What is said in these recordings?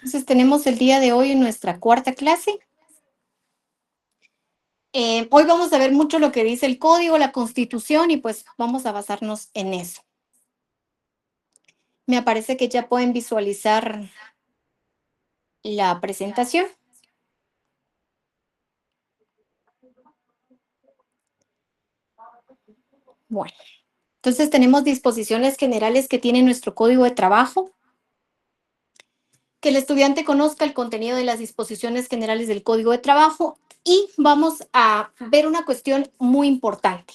Entonces tenemos el día de hoy en nuestra cuarta clase. Hoy vamos a ver mucho lo que dice el código, la constitución y pues vamos a basarnos en eso. Me parece que ya pueden visualizar la presentación. Bueno, entonces tenemos disposiciones generales que tiene nuestro código de trabajo. Que el estudiante conozca el contenido de las disposiciones generales del código de trabajo y vamos a ver una cuestión muy importante.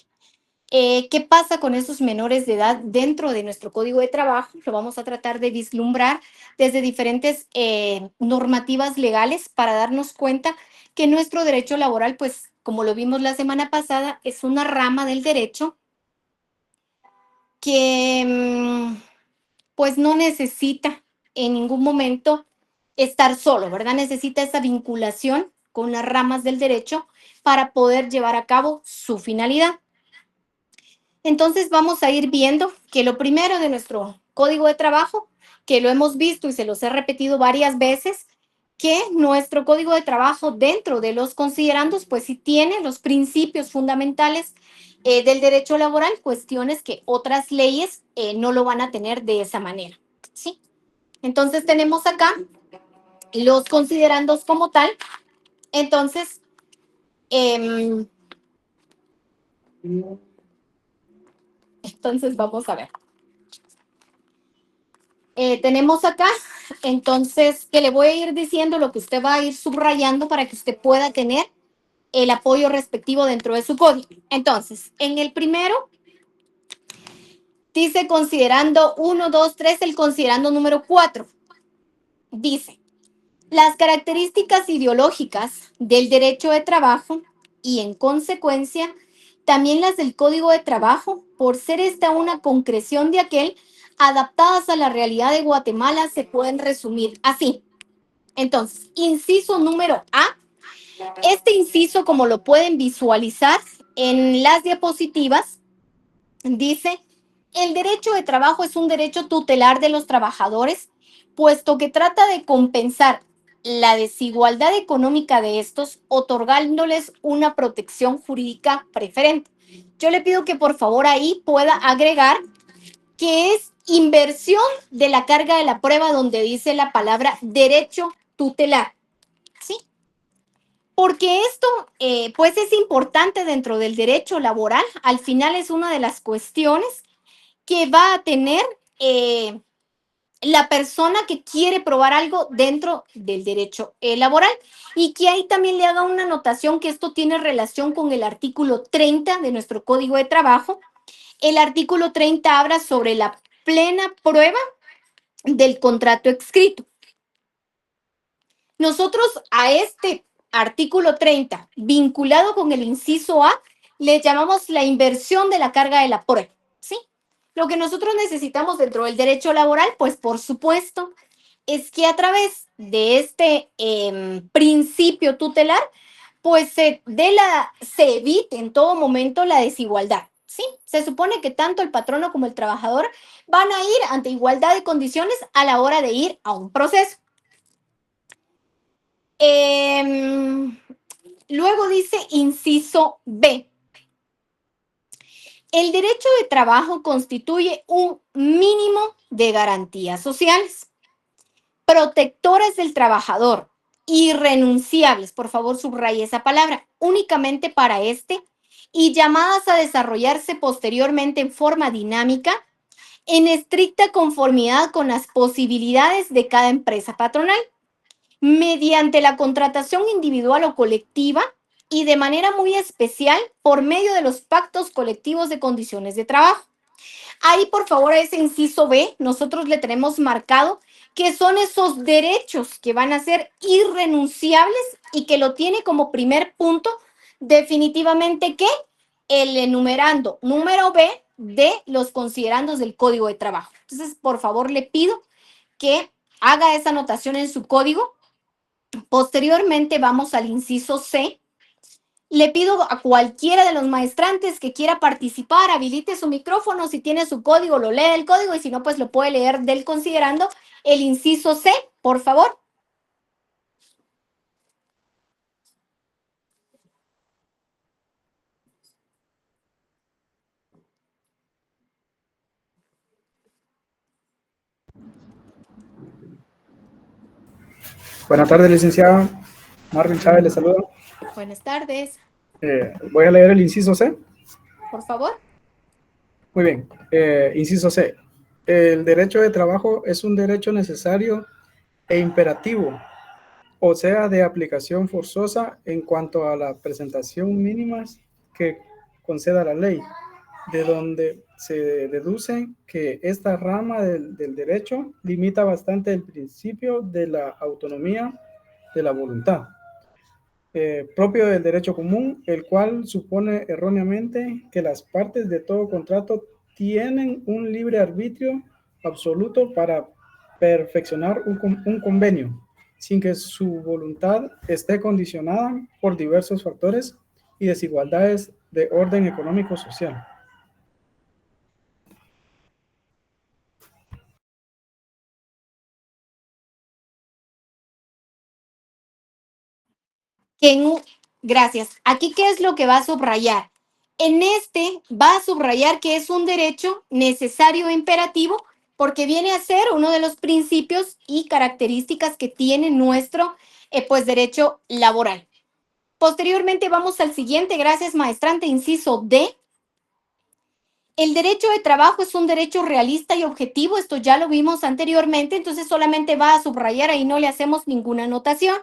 ¿Qué pasa con esos menores de edad dentro de nuestro código de trabajo? Lo vamos a tratar de vislumbrar desde diferentes normativas legales para darnos cuenta que nuestro derecho laboral, pues como lo vimos la semana pasada, es una rama del derecho que pues no necesita en ningún momento estar solo, ¿verdad? Necesita esa vinculación con las ramas del derecho para poder llevar a cabo su finalidad. Entonces vamos a ir viendo que lo primero de nuestro código de trabajo, que lo hemos visto y se los he repetido varias veces, que nuestro código de trabajo dentro de los considerandos, pues sí tiene los principios fundamentales del derecho laboral, cuestiones que otras leyes no lo van a tener de esa manera, ¿sí? Entonces tenemos acá los considerandos como tal. Entonces, vamos a ver. Tenemos acá, entonces, que le voy a ir diciendo lo que usted va a ir subrayando para que usted pueda tener el apoyo respectivo dentro de su código. Entonces, en el primero, dice considerando 1, 2, 3, el considerando número 4. Dice, las características ideológicas del derecho de trabajo y, en consecuencia, también las del Código de Trabajo, por ser esta una concreción de aquel, adaptadas a la realidad de Guatemala, se pueden resumir así. Entonces, inciso número A. Este inciso, como lo pueden visualizar en las diapositivas, dice, el derecho de trabajo es un derecho tutelar de los trabajadores, puesto que trata de compensar la desigualdad económica de estos, otorgándoles una protección jurídica preferente. Yo le pido que por favor ahí pueda agregar que es inversión de la carga de la prueba donde dice la palabra derecho tutelar, ¿sí? Porque esto, pues es importante dentro del derecho laboral. Al final es una de las cuestiones que va a tener la persona que quiere probar algo dentro del derecho laboral. Y que ahí también le haga una anotación que esto tiene relación con el artículo 30 de nuestro Código de Trabajo. El artículo 30 habla sobre la plena prueba del contrato escrito. Nosotros a este artículo 30, vinculado con el inciso A, le llamamos la inversión de la carga de la prueba, ¿sí? Lo que nosotros necesitamos dentro del derecho laboral, pues por supuesto, es que a través de este principio tutelar, pues se evite en todo momento la desigualdad, ¿sí? Se supone que tanto el patrono como el trabajador van a ir ante igualdad de condiciones a la hora de ir a un proceso. Luego dice inciso B. El derecho de trabajo constituye un mínimo de garantías sociales, protectoras del trabajador, irrenunciables, por favor subraye esa palabra, únicamente para este, y llamadas a desarrollarse posteriormente en forma dinámica, en estricta conformidad con las posibilidades de cada empresa patronal, mediante la contratación individual o colectiva y de manera muy especial por medio de los pactos colectivos de condiciones de trabajo. Ahí, por favor, a ese inciso B, nosotros le tenemos marcado que son esos derechos que van a ser irrenunciables y que lo tiene como primer punto definitivamente que el enumerando número B de los considerandos del Código de Trabajo. Entonces, por favor, le pido que haga esa anotación en su código. Posteriormente vamos al inciso C. Le pido a cualquiera de los maestrantes que quiera participar, habilite su micrófono, si tiene su código, lo lee el código y si no, pues lo puede leer del considerando el inciso C, por favor. Buenas tardes, licenciado. Marvin Chávez le saluda. Buenas tardes. Voy a leer el inciso C. Por favor. Muy bien. Inciso C. El derecho de trabajo es un derecho necesario e imperativo, o sea, de aplicación forzosa en cuanto a la presentación mínimas que conceda la ley, de donde se deduce que esta rama del derecho limita bastante el principio de la autonomía de la voluntad. Propio del derecho común, el cual supone erróneamente que las partes de todo contrato tienen un libre arbitrio absoluto para perfeccionar un convenio, sin que su voluntad esté condicionada por diversos factores y desigualdades de orden económico-social. Gracias. Aquí, ¿qué es lo que va a subrayar? En este va a subrayar que es un derecho necesario e imperativo porque viene a ser uno de los principios y características que tiene nuestro pues, derecho laboral. Posteriormente vamos al siguiente, gracias maestrante, inciso D. El derecho de trabajo es un derecho realista y objetivo, esto ya lo vimos anteriormente, entonces solamente va a subrayar, ahí no le hacemos ninguna anotación.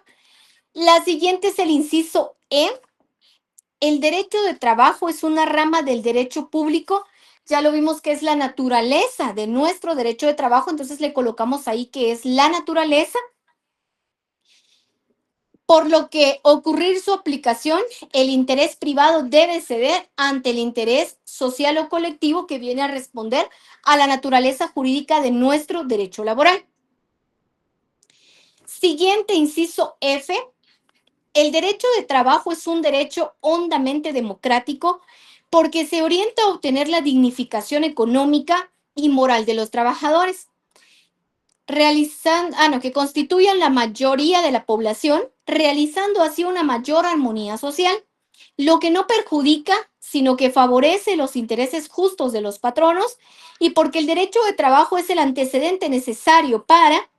La siguiente es el inciso E. El derecho de trabajo es una rama del derecho público. Ya lo vimos que es la naturaleza de nuestro derecho de trabajo, entonces le colocamos ahí que es la naturaleza. Por lo que ocurrir su aplicación, el interés privado debe ceder ante el interés social o colectivo que viene a responder a la naturaleza jurídica de nuestro derecho laboral. Siguiente, inciso F. El derecho de trabajo es un derecho hondamente democrático porque se orienta a obtener la dignificación económica y moral de los trabajadores, que constituyan la mayoría de la población, realizando así una mayor armonía social, lo que no perjudica, sino que favorece los intereses justos de los patronos y porque el derecho de trabajo es el antecedente necesario para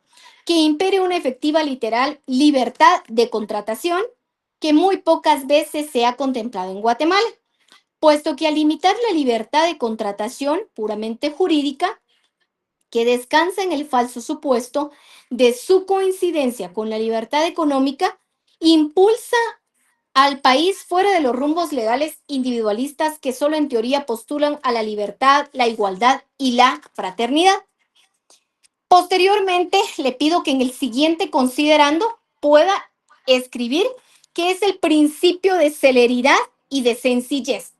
que impere una efectiva literal libertad de contratación que muy pocas veces se ha contemplado en Guatemala, puesto que al limitar la libertad de contratación puramente jurídica, que descansa en el falso supuesto de su coincidencia con la libertad económica, impulsa al país fuera de los rumbos legales individualistas que solo en teoría postulan a la libertad, la igualdad y la fraternidad. Posteriormente, le pido que en el siguiente considerando pueda escribir qué es el principio de celeridad y de sencillez.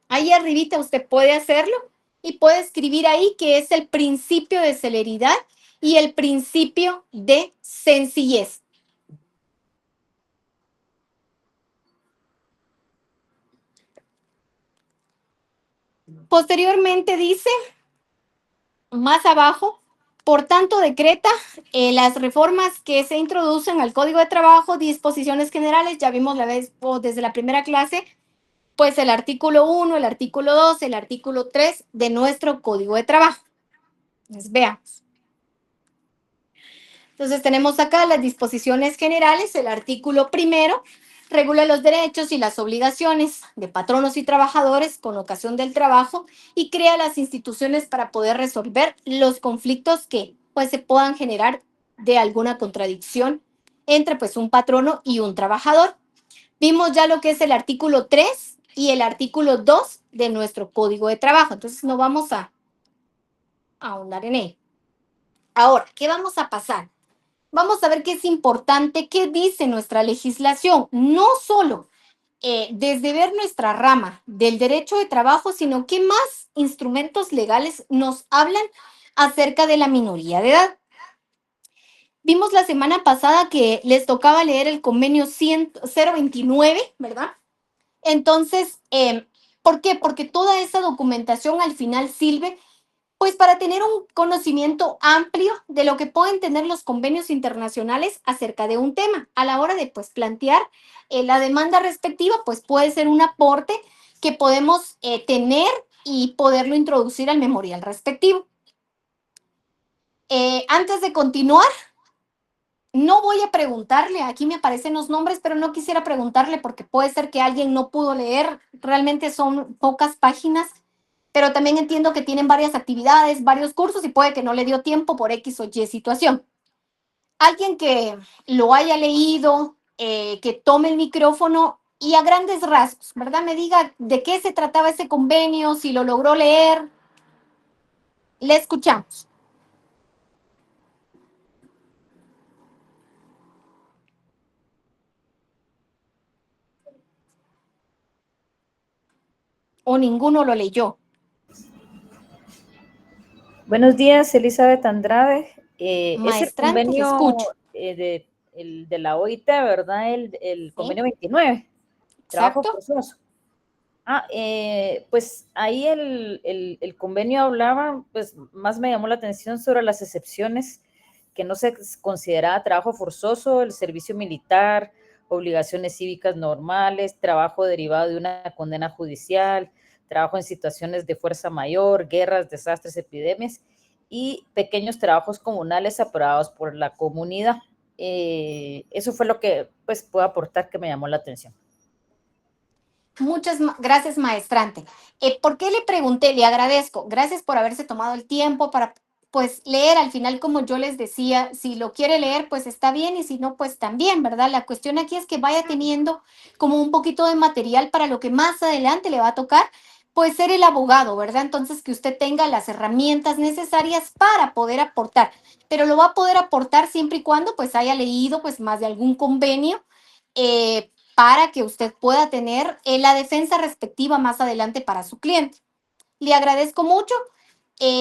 Ahí arribita usted puede hacerlo y puede escribir ahí que es el principio de celeridad y el principio de sencillez. Posteriormente dice, más abajo, por tanto decreta las reformas que se introducen al Código de Trabajo, disposiciones generales, ya vimos la vez desde la primera clase, pues el artículo 1, el artículo 2, el artículo 3 de nuestro Código de Trabajo. Entonces, veamos. Entonces tenemos acá las disposiciones generales, el artículo primero regula los derechos y las obligaciones de patronos y trabajadores con ocasión del trabajo y crea las instituciones para poder resolver los conflictos que pues se puedan generar de alguna contradicción entre pues un patrono y un trabajador. Vimos ya lo que es el artículo 3 y el artículo 2 de nuestro Código de Trabajo, entonces no vamos a ahondar en él. Ahora, ¿qué vamos a pasar? Vamos a ver qué es importante, qué dice nuestra legislación, no solo desde ver nuestra rama del derecho de trabajo, sino qué más instrumentos legales nos hablan acerca de la minoría de edad. Vimos la semana pasada que les tocaba leer el convenio 029, ¿verdad? Entonces, ¿por qué? Porque toda esa documentación al final sirve pues para tener un conocimiento amplio de lo que pueden tener los convenios internacionales acerca de un tema. A la hora de pues plantear la demanda respectiva, pues puede ser un aporte que podemos tener y poderlo introducir al memorial respectivo. Antes de continuar, no voy a preguntarle, aquí me aparecen los nombres, pero no quisiera preguntarle porque puede ser que alguien no pudo leer, realmente son pocas páginas, pero también entiendo que tienen varias actividades, varios cursos y puede que no le dio tiempo por X o Y situación. Alguien que lo haya leído, que tome el micrófono y a grandes rasgos, ¿verdad? Me diga de qué se trataba ese convenio, si lo logró leer. Le escuchamos. O ninguno lo leyó. Buenos días, Elizabeth Andrade. Es el Maestrante, le convenio escucho. de la OIT, ¿verdad? El convenio 29, trabajo Exacto. forzoso. Pues ahí el convenio hablaba, pues más me llamó la atención sobre las excepciones que no se consideraba trabajo forzoso, el servicio militar, obligaciones cívicas normales, trabajo derivado de una condena judicial, trabajo en situaciones de fuerza mayor, guerras, desastres, epidemias y pequeños trabajos comunales aprobados por la comunidad. Eso fue lo que pues puedo aportar que me llamó la atención. Muchas gracias, maestrante. ¿Por qué le pregunté? Le agradezco. Gracias por haberse tomado el tiempo para, pues, leer. Al final, como yo les decía, si lo quiere leer, pues está bien, y si no, pues también, ¿verdad? La cuestión aquí es que vaya teniendo como un poquito de material para lo que más adelante le va a tocar, pues ser el abogado, ¿verdad? Entonces, que usted tenga las herramientas necesarias para poder aportar, pero lo va a poder aportar siempre y cuando, pues, haya leído, pues, más de algún convenio. Para que usted pueda tener la defensa respectiva más adelante para su cliente. Le agradezco mucho.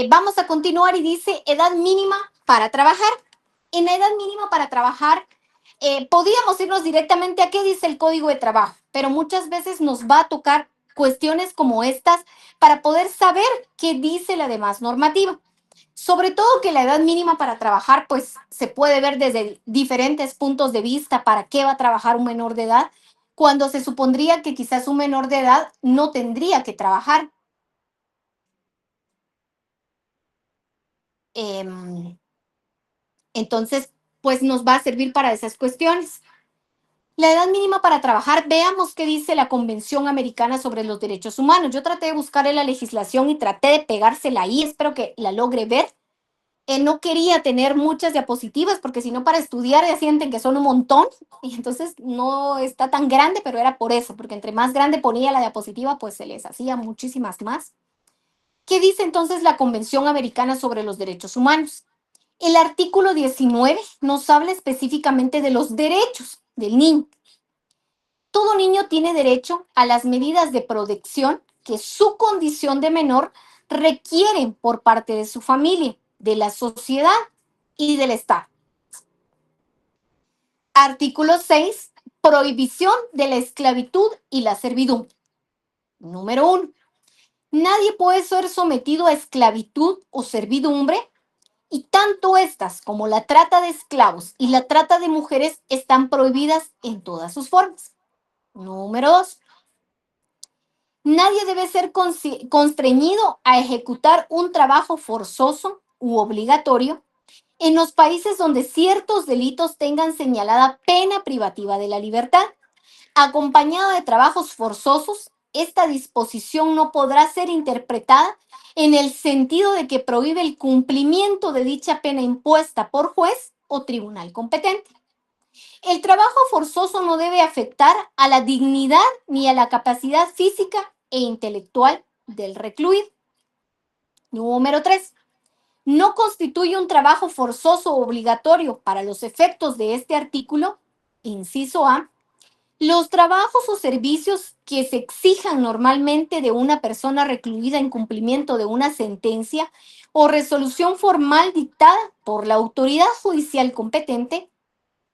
Vamos a continuar y dice edad mínima para trabajar. En la edad mínima para trabajar, podíamos irnos directamente a qué dice el Código de Trabajo, pero muchas veces nos va a tocar cuestiones como estas para poder saber qué dice la demás normativa. Sobre todo que la edad mínima para trabajar, pues se puede ver desde diferentes puntos de vista para qué va a trabajar un menor de edad, cuando se supondría que quizás un menor de edad no tendría que trabajar. Entonces, pues nos va a servir para esas cuestiones. La edad mínima para trabajar, veamos qué dice la Convención Americana sobre los Derechos Humanos. Yo traté de buscar en la legislación y traté de pegársela ahí, espero que la logre ver. No quería tener muchas diapositivas porque si no para estudiar ya sienten que son un montón y entonces no está tan grande, pero era por eso, porque entre más grande ponía la diapositiva, pues se les hacía muchísimas más. ¿Qué dice entonces la Convención Americana sobre los Derechos Humanos? El artículo 19 nos habla específicamente de los derechos del niño. Todo niño tiene derecho a las medidas de protección que su condición de menor requieren por parte de su familia, de la sociedad y del Estado. Artículo 6. Prohibición de la esclavitud y la servidumbre. Número 1. Nadie puede ser sometido a esclavitud o servidumbre y tanto estas como la trata de esclavos y la trata de mujeres están prohibidas en todas sus formas. Número 2. Nadie debe ser constreñido a ejecutar un trabajo forzoso u obligatorio en los países donde ciertos delitos tengan señalada pena privativa de la libertad. Acompañada de trabajos forzosos, esta disposición no podrá ser interpretada en el sentido de que prohíbe el cumplimiento de dicha pena impuesta por juez o tribunal competente. El trabajo forzoso no debe afectar a la dignidad ni a la capacidad física e intelectual del recluido. Número 3. No constituye un trabajo forzoso o obligatorio para los efectos de este artículo, inciso A, los trabajos o servicios que se exijan normalmente de una persona recluida en cumplimiento de una sentencia o resolución formal dictada por la autoridad judicial competente.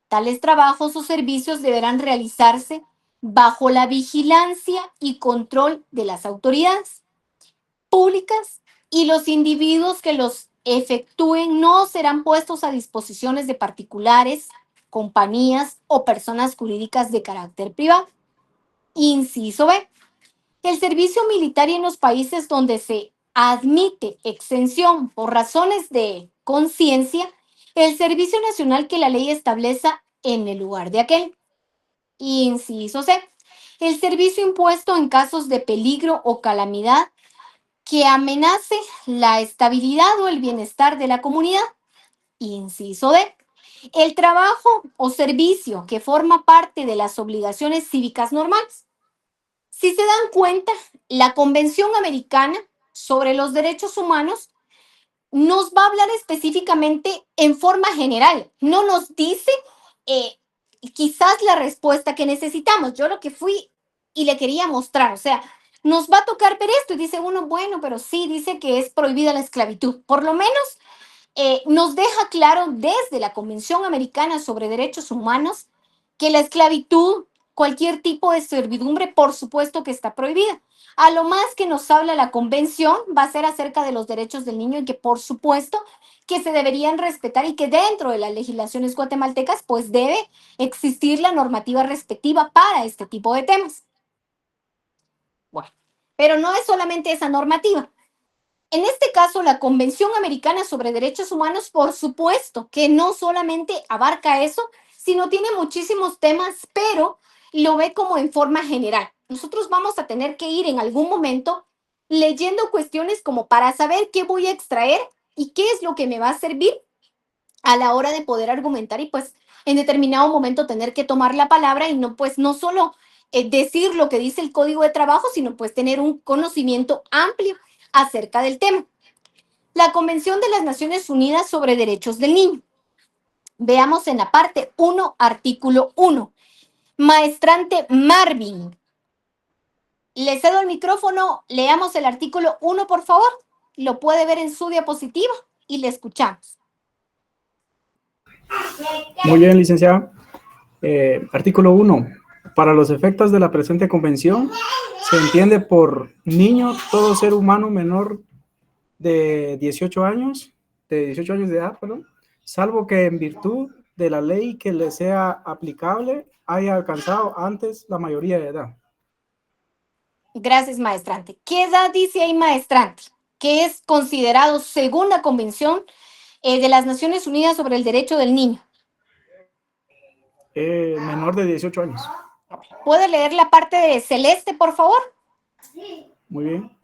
Tales trabajos o servicios deberán realizarse bajo la vigilancia y control de las autoridades públicas y los individuos que los efectúen no serán puestos a disposiciones de particulares, compañías o personas jurídicas de carácter privado. Inciso B. El servicio militar y en los países donde se admite exención por razones de conciencia el servicio nacional que la ley establezca en el lugar de aquel. Inciso C. El servicio impuesto en casos de peligro o calamidad que amenace la estabilidad o el bienestar de la comunidad. Inciso D. El trabajo o servicio que forma parte de las obligaciones cívicas normales. Si se dan cuenta, la Convención Americana sobre los Derechos Humanos nos va a hablar específicamente en forma general. No nos dice quizás la respuesta que necesitamos. Yo lo que fui y le quería mostrar, o sea, nos va a tocar ver esto y dice uno, bueno, pero sí, dice que es prohibida la esclavitud. Por lo menos nos deja claro desde la Convención Americana sobre Derechos Humanos que la esclavitud, cualquier tipo de servidumbre, por supuesto que está prohibida. A lo más que nos habla la Convención va a ser acerca de los derechos del niño y que por supuesto que se deberían respetar y que dentro de las legislaciones guatemaltecas pues debe existir la normativa respectiva para este tipo de temas. Bueno, pero no es solamente esa normativa. En este caso, la Convención Americana sobre Derechos Humanos, por supuesto, que no solamente abarca eso, sino tiene muchísimos temas, pero lo ve como en forma general. Nosotros vamos a tener que ir en algún momento leyendo cuestiones como para saber qué voy a extraer y qué es lo que me va a servir a la hora de poder argumentar y pues en determinado momento tener que tomar la palabra y no pues no solo decir lo que dice el Código de Trabajo, sino pues tener un conocimiento amplio acerca del tema. La Convención de las Naciones Unidas sobre Derechos del Niño. Veamos en la parte 1, artículo 1. Maestrante Marvin. Le cedo el micrófono, leamos el artículo 1, por favor. Lo puede ver en su diapositiva y le escuchamos. Muy bien, licenciada. Artículo 1. Para los efectos de la presente convención, se entiende por niño todo ser humano menor de 18 años, de edad, perdón, salvo que en virtud de la ley que le sea aplicable haya alcanzado antes la mayoría de edad. Gracias, maestrante. ¿Qué edad dice ahí, maestrante? Que es considerado, según la Convención de las Naciones Unidas sobre el Derecho del Niño. Menor de 18 años. ¿Puede leer la parte de celeste, por favor? Muy bien.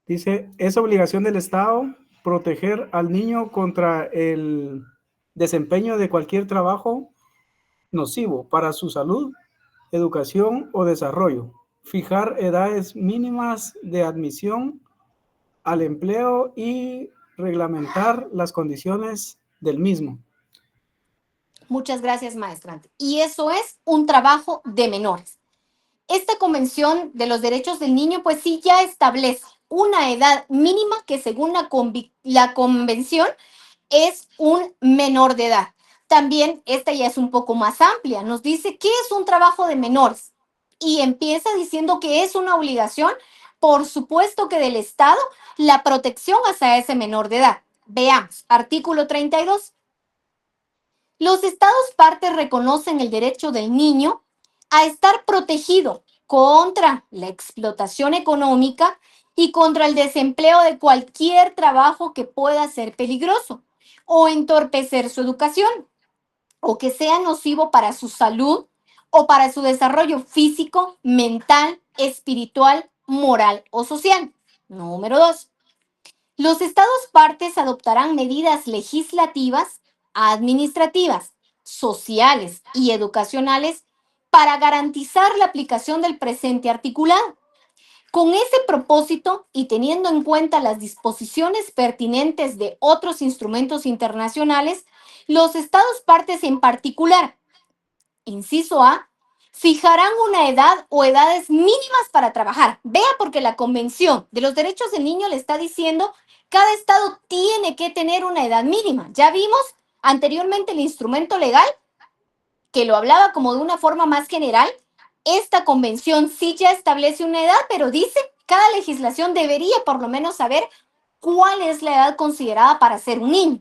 Dice, es obligación del Estado proteger al niño contra el desempeño de cualquier trabajo nocivo para su salud, educación o desarrollo. Fijar edades mínimas de admisión al empleo y reglamentar las condiciones del mismo. Muchas gracias, maestrante. Y eso es un trabajo de menores. Esta Convención de los Derechos del Niño, pues sí, ya establece una edad mínima que según la Convención es un menor de edad. También esta ya es un poco más amplia. Nos dice qué es un trabajo de menores y empieza diciendo que es una obligación, por supuesto que del Estado, la protección hacia ese menor de edad. Veamos, artículo 32. Los Estados partes reconocen el derecho del niño a estar protegido contra la explotación económica y contra el desempleo de cualquier trabajo que pueda ser peligroso o entorpecer su educación, o que sea nocivo para su salud o para su desarrollo físico, mental, espiritual, moral o social. Número 2. Los Estados partes adoptarán medidas legislativas, administrativas, sociales y educacionales para garantizar la aplicación del presente articulado. Con ese propósito y teniendo en cuenta las disposiciones pertinentes de otros instrumentos internacionales, los Estados partes en particular, inciso A, fijarán una edad o edades mínimas para trabajar. Vea, porque la Convención de los Derechos del Niño le está diciendo cada estado tiene que tener una edad mínima. Ya vimos anteriormente el instrumento legal que lo hablaba como de una forma más general. Esta convención sí ya establece una edad, pero dice cada legislación debería por lo menos saber cuál es la edad considerada para ser un niño.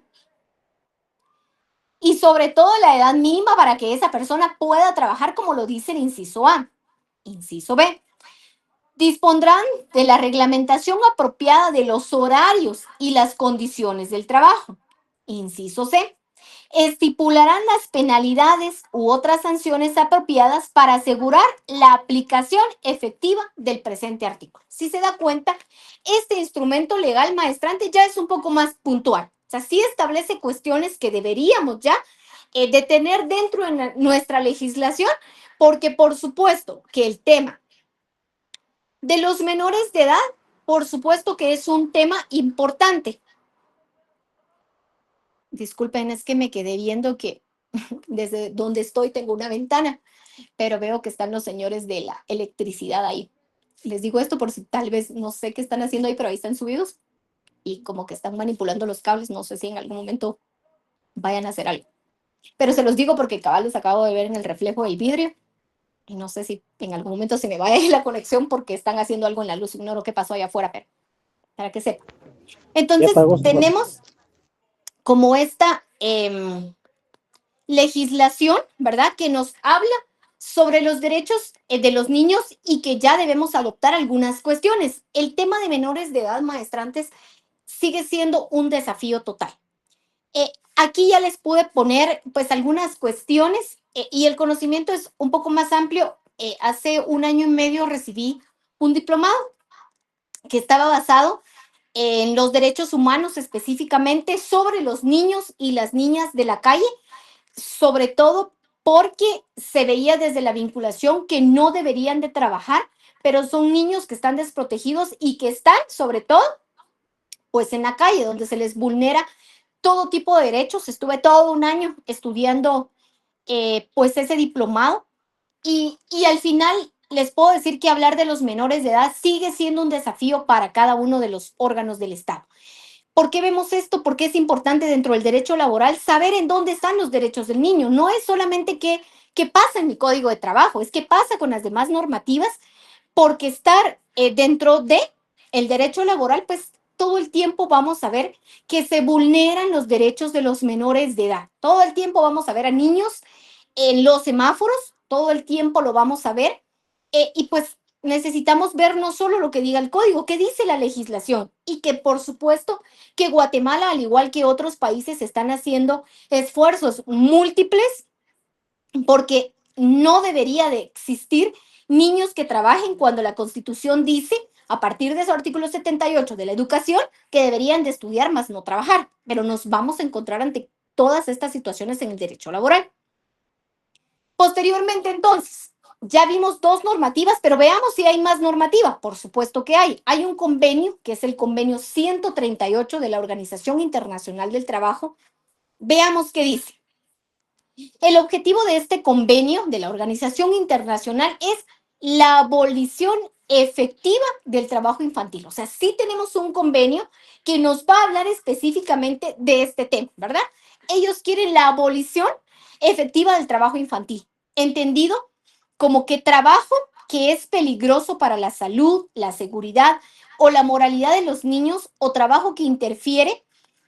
Y sobre todo la edad mínima para que esa persona pueda trabajar, como lo dice el inciso A. Inciso B. Dispondrán de la reglamentación apropiada de los horarios y las condiciones del trabajo. Inciso C. Estipularán las penalidades u otras sanciones apropiadas para asegurar la aplicación efectiva del presente artículo. Si se da cuenta, este instrumento legal maestrante ya es un poco más puntual. O sea, sí establece cuestiones que deberíamos ya de tener dentro de nuestra legislación, porque por supuesto que el tema de los menores de edad, por supuesto que es un tema importante. Disculpen, es que me quedé viendo que desde donde estoy tengo una ventana, pero veo que están los señores de la electricidad ahí. Les digo esto por si tal vez no sé qué están haciendo ahí, pero ahí están subidos y como que están manipulando los cables. No sé si en algún momento vayan a hacer algo. Pero se los digo porque cabal los acabo de ver en el reflejo del vidrio y no sé si en algún momento se me vaya a ir la conexión porque están haciendo algo en la luz. Ignoro qué pasó allá afuera, pero para que sepan. Entonces, tenemos como esta legislación, ¿verdad?, que nos habla sobre los derechos de los niños y que ya debemos adoptar algunas cuestiones. El tema de menores de edad maestrantes sigue siendo un desafío total. Aquí ya les pude poner pues algunas cuestiones y el conocimiento es un poco más amplio. Hace 1 año y medio recibí un diplomado que estaba basado en los derechos humanos, específicamente sobre los niños y las niñas de la calle, sobre todo porque se veía desde la vinculación que no deberían de trabajar, pero son niños que están desprotegidos y que están, sobre todo, pues en la calle, donde se les vulnera todo tipo de derechos. Estuve todo 1 año estudiando pues ese diplomado y al final les puedo decir que hablar de los menores de edad sigue siendo un desafío para cada uno de los órganos del Estado. ¿Por qué vemos esto? Porque es importante dentro del derecho laboral saber en dónde están los derechos del niño. No es solamente qué pasa en mi código de trabajo, es qué pasa con las demás normativas, porque estar dentro de el derecho laboral, pues todo el tiempo vamos a ver que se vulneran los derechos de los menores de edad. Todo el tiempo vamos a ver a niños en los semáforos, todo el tiempo lo vamos a ver, y pues necesitamos ver no solo lo que diga el código, qué dice la legislación, y que por supuesto que Guatemala, al igual que otros países, están haciendo esfuerzos múltiples porque no debería de existir niños que trabajen cuando la Constitución dice, a partir de su artículo 78 de la educación, que deberían de estudiar más no trabajar, pero nos vamos a encontrar ante todas estas situaciones en el derecho laboral. Posteriormente, entonces, ya vimos 2 normativas, pero veamos si hay más normativa. Por supuesto que hay. Hay un convenio, que es el convenio 138 de la Organización Internacional del Trabajo. Veamos qué dice. El objetivo de este convenio de la Organización Internacional es la abolición efectiva del trabajo infantil. O sea, sí tenemos un convenio que nos va a hablar específicamente de este tema, ¿verdad? Ellos quieren la abolición efectiva del trabajo infantil, entendido como que trabajo que es peligroso para la salud, la seguridad o la moralidad de los niños, o trabajo que interfiere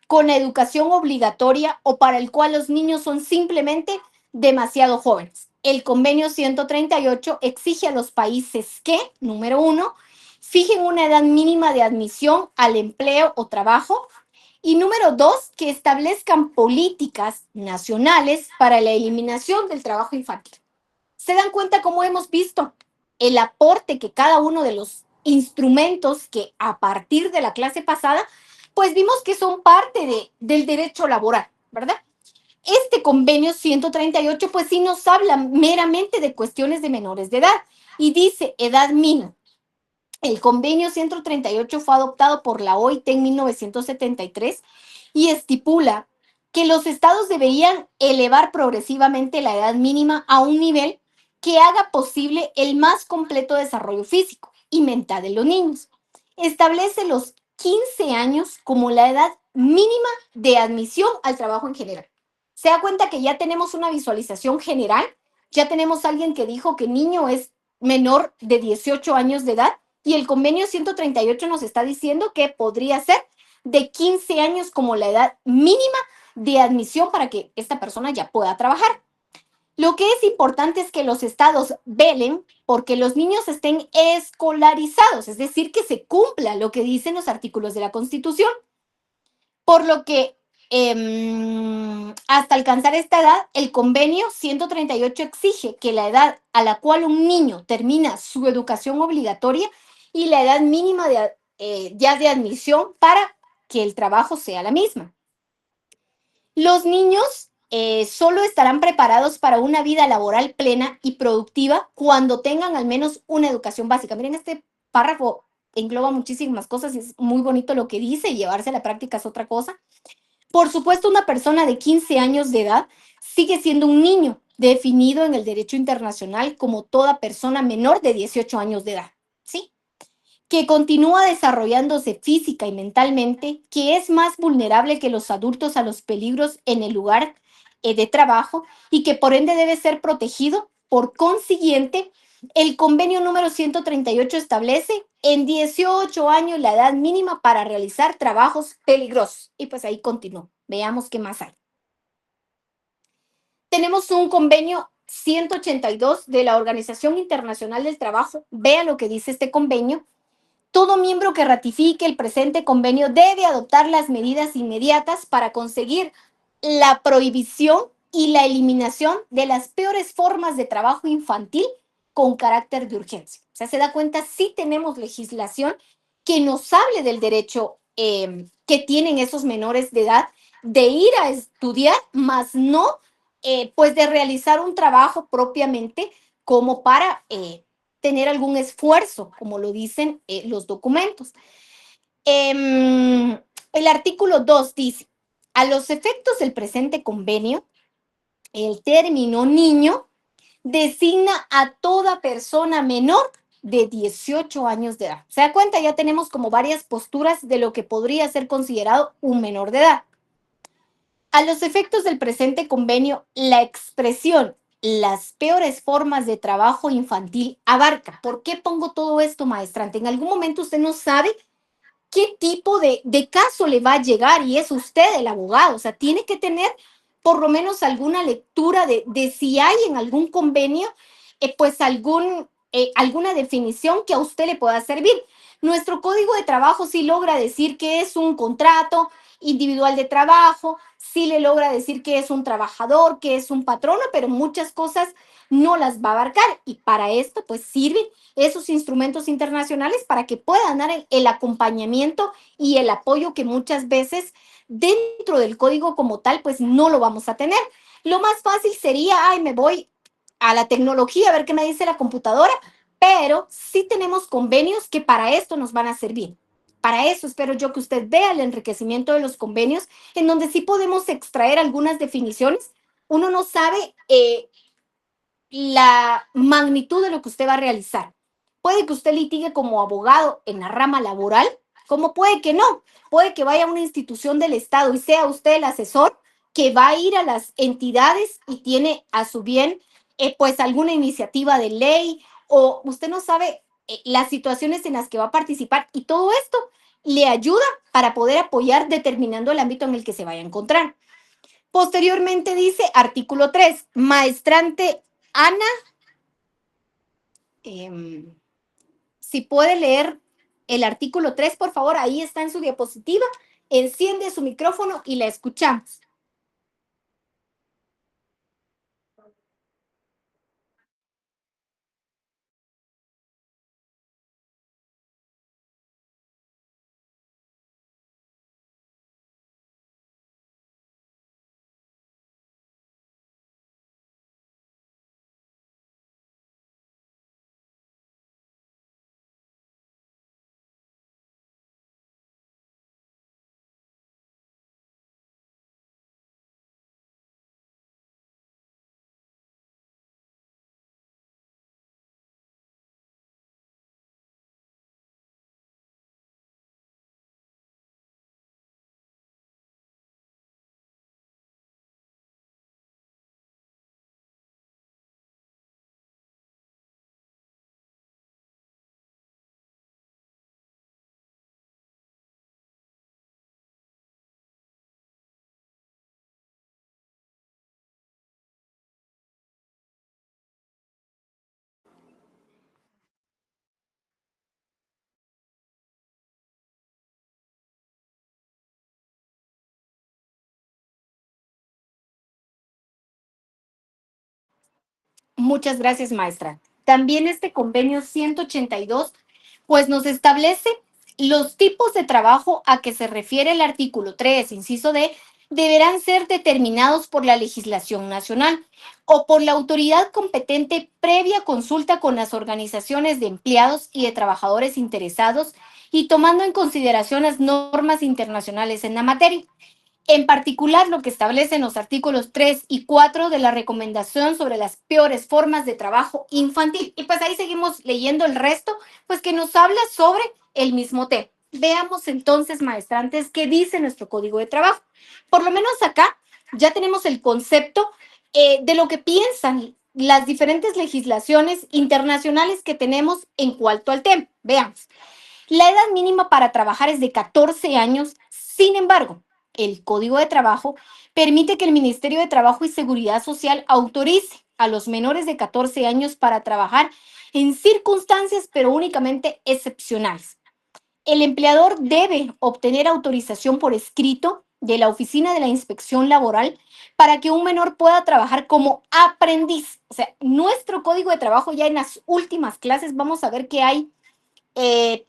con la educación obligatoria o para el cual los niños son simplemente demasiado jóvenes. El convenio 138 exige a los países que, número 1, fijen una edad mínima de admisión al empleo o trabajo, y número 2, que establezcan políticas nacionales para la eliminación del trabajo infantil. ¿Se dan cuenta cómo hemos visto el aporte que cada uno de los instrumentos que a partir de la clase pasada, pues vimos que son parte del derecho laboral, ¿verdad? Este convenio 138, pues sí nos habla meramente de cuestiones de menores de edad y dice edad mínima. El convenio 138 fue adoptado por la OIT en 1973 y estipula que los estados deberían elevar progresivamente la edad mínima a un nivel que haga posible el más completo desarrollo físico y mental de los niños. Establece los 15 años como la edad mínima de admisión al trabajo en general. Se da cuenta que ya tenemos una visualización general, ya tenemos a alguien que dijo que niño es menor de 18 años de edad, y el convenio 138 nos está diciendo que podría ser de 15 años como la edad mínima de admisión para que esta persona ya pueda trabajar. Lo que es importante es que los estados velen porque los niños estén escolarizados, es decir, que se cumpla lo que dicen los artículos de la Constitución, por lo que hasta alcanzar esta edad, el convenio 138 exige que la edad a la cual un niño termina su educación obligatoria y la edad mínima ya de admisión para que el trabajo sea la misma. Los niños solo estarán preparados para una vida laboral plena y productiva cuando tengan al menos una educación básica. Miren, este párrafo engloba muchísimas cosas y es muy bonito lo que dice, y llevarse a la práctica es otra cosa. Por supuesto, una persona de 15 años de edad sigue siendo un niño, definido en el derecho internacional como toda persona menor de 18 años de edad, ¿sí? Que continúa desarrollándose física y mentalmente, que es más vulnerable que los adultos a los peligros en el lugar de trabajo y que por ende debe ser protegido. Por consiguiente, el convenio número 138 establece en 18 años la edad mínima para realizar trabajos peligrosos. Y pues ahí continúo. Veamos qué más hay. Tenemos un convenio 182 de la Organización Internacional del Trabajo. Vea lo que dice este convenio. Todo miembro que ratifique el presente convenio debe adoptar las medidas inmediatas para conseguir la prohibición y la eliminación de las peores formas de trabajo infantil con carácter de urgencia. O sea, se da cuenta, sí tenemos legislación que nos hable del derecho que tienen esos menores de edad de ir a estudiar, más no pues de realizar un trabajo propiamente como para tener algún esfuerzo, como lo dicen los documentos. El artículo 2 dice, a los efectos del presente convenio, el término niño designa a toda persona menor de 18 años de edad. ¿Se da cuenta? Ya tenemos como varias posturas de lo que podría ser considerado un menor de edad. A los efectos del presente convenio, la expresión las peores formas de trabajo infantil abarca. ¿Por qué pongo todo esto, maestrante? En algún momento usted no sabe qué tipo de caso le va a llegar y es usted el abogado. O sea, tiene que tener por lo menos alguna lectura de si hay en algún convenio, pues alguna definición que a usted le pueda servir. Nuestro código de trabajo sí logra decir que es un contrato individual de trabajo, sí le logra decir que es un trabajador, que es un patrono, pero muchas cosas no las va a abarcar y para esto pues sirven esos instrumentos internacionales para que puedan dar el acompañamiento y el apoyo que muchas veces dentro del código como tal pues no lo vamos a tener. Lo más fácil sería, ay, me voy a la tecnología a ver qué me dice la computadora, pero sí tenemos convenios que para esto nos van a servir. Para eso espero yo que usted vea el enriquecimiento de los convenios, en donde sí podemos extraer algunas definiciones. Uno no sabe la magnitud de lo que usted va a realizar. Puede que usted litigue como abogado en la rama laboral, como puede que no. Puede que vaya a una institución del Estado y sea usted el asesor que va a ir a las entidades y tiene a su bien pues alguna iniciativa de ley o usted no sabe las situaciones en las que va a participar y todo esto le ayuda para poder apoyar determinando el ámbito en el que se vaya a encontrar. Posteriormente dice artículo 3, maestrante Ana, si puede leer el artículo 3, por favor, ahí está en su diapositiva, enciende su micrófono y la escuchamos. Muchas gracias, maestra. También este convenio 182, pues nos establece los tipos de trabajo a que se refiere el artículo 3, inciso D, deberán ser determinados por la legislación nacional o por la autoridad competente previa consulta con las organizaciones de empleados y de trabajadores interesados y tomando en consideración las normas internacionales en la materia. En particular, lo que establecen los artículos 3 y 4 de la recomendación sobre las peores formas de trabajo infantil. Y pues ahí seguimos leyendo el resto, pues que nos habla sobre el mismo tema. Veamos entonces, maestrantes, qué dice nuestro Código de Trabajo. Por lo menos acá ya tenemos el concepto de lo que piensan las diferentes legislaciones internacionales que tenemos en cuanto al tema. Veamos. La edad mínima para trabajar es de 14 años, sin embargo, el Código de Trabajo permite que el Ministerio de Trabajo y Seguridad Social autorice a los menores de 14 años para trabajar en circunstancias, pero únicamente excepcionales. El empleador debe obtener autorización por escrito de la Oficina de la Inspección Laboral para que un menor pueda trabajar como aprendiz. O sea, nuestro Código de Trabajo ya en las últimas clases vamos a ver que hay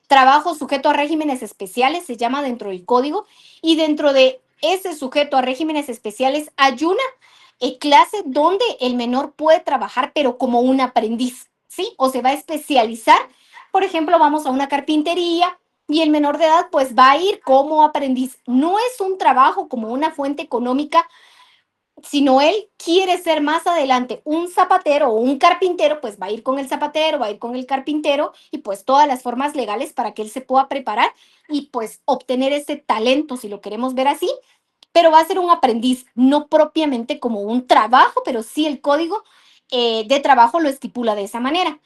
trabajo sujeto a regímenes especiales, se llama dentro del código, y dentro de ese sujeto a regímenes especiales hay una clase donde el menor puede trabajar, pero como un aprendiz, ¿sí? O se va a especializar. Por ejemplo, vamos a una carpintería y el menor de edad pues va a ir como aprendiz. No es un trabajo como una fuente económica, sino él quiere ser más adelante un zapatero o un carpintero, pues va a ir con el zapatero, va a ir con el carpintero y pues todas las formas legales para que él se pueda preparar y pues obtener ese talento, si lo queremos ver así, pero va a ser un aprendiz, no propiamente como un trabajo, pero sí el código de trabajo lo estipula de esa manera,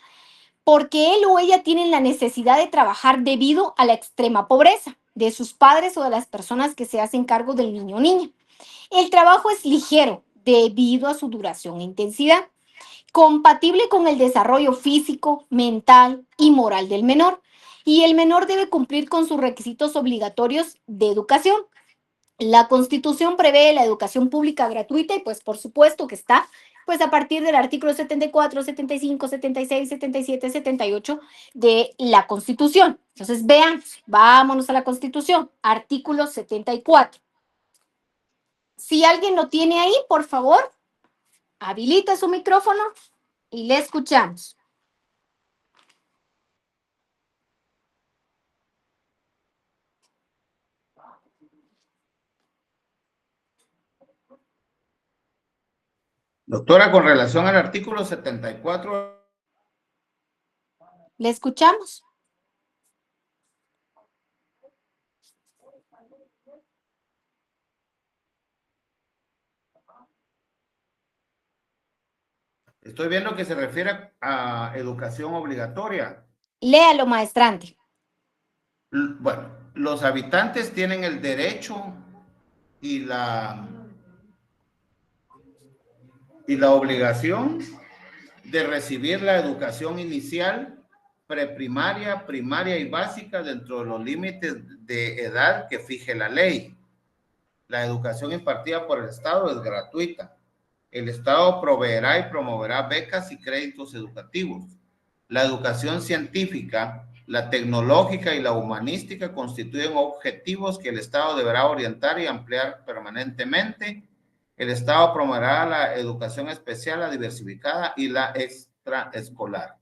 porque él o ella tienen la necesidad de trabajar debido a la extrema pobreza de sus padres o de las personas que se hacen cargo del niño o niña. El trabajo es ligero debido a su duración e intensidad, compatible con el desarrollo físico, mental y moral del menor, y el menor debe cumplir con sus requisitos obligatorios de educación. La Constitución prevé la educación pública gratuita y pues por supuesto que está pues a partir del artículo 74, 75, 76, 77, 78 de la Constitución. Entonces veamos, vámonos a la Constitución, artículo 74. Si alguien lo tiene ahí, por favor, habilita su micrófono y le escuchamos. Doctora, con relación al artículo 74. Le escuchamos. Estoy viendo que se refiere a educación obligatoria. Léalo, maestrante. Bueno, los habitantes tienen el derecho y la obligación de recibir la educación inicial, preprimaria, primaria y básica dentro de los límites de edad que fije la ley. La educación impartida por el Estado es gratuita. El Estado proveerá y promoverá becas y créditos educativos. La educación científica, la tecnológica y la humanística constituyen objetivos que el Estado deberá orientar y ampliar permanentemente. El Estado promoverá la educación especial, la diversificada y la extraescolar.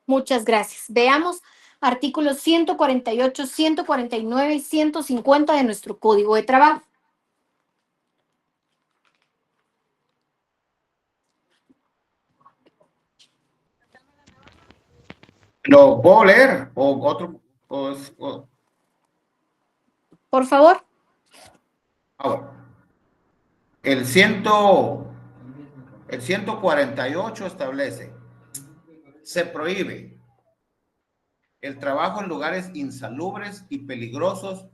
Muchas gracias. Veamos artículos 148, 149 y 150 de nuestro Código de Trabajo. ¿Lo puedo leer? ¿O otro? Por favor. Bueno. El 148 establece: se prohíbe el trabajo en lugares insalubres y peligrosos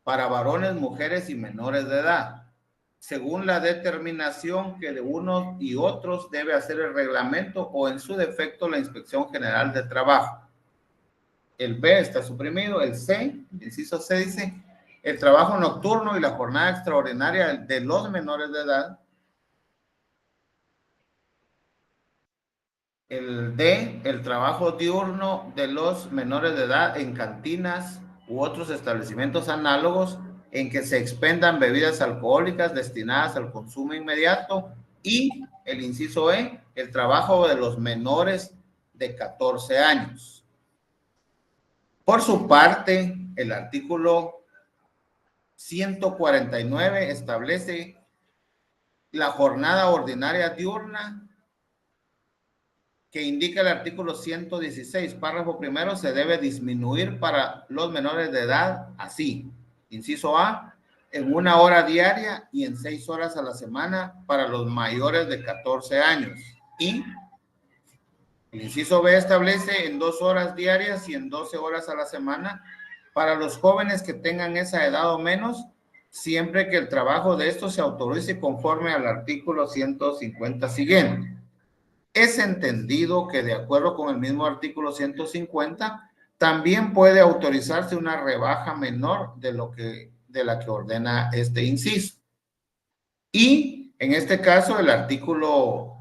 para varones, mujeres y menores de edad, según la determinación que de unos y otros debe hacer el reglamento o en su defecto la Inspección General de Trabajo. El B está suprimido. El C, el inciso C dice: el trabajo nocturno y la jornada extraordinaria de los menores de edad El D, el trabajo diurno de los menores de edad en cantinas u otros establecimientos análogos en que se expendan bebidas alcohólicas destinadas al consumo inmediato. Y el inciso E, el trabajo de los menores de 14 años. Por su parte, el artículo 149 establece la jornada ordinaria diurna, que indica el artículo 116, párrafo primero, se debe disminuir para los menores de edad así. Inciso A, en 1 hora diaria y en 6 horas a la semana para los mayores de 14 años. Y el inciso B establece en 2 horas diarias y en 12 horas a la semana para los jóvenes que tengan esa edad o menos, siempre que el trabajo de estos se autorice conforme al artículo 150 siguiente. Es entendido que de acuerdo con el mismo artículo 150, también puede autorizarse una rebaja menor de la que ordena este inciso. Y en este caso, el artículo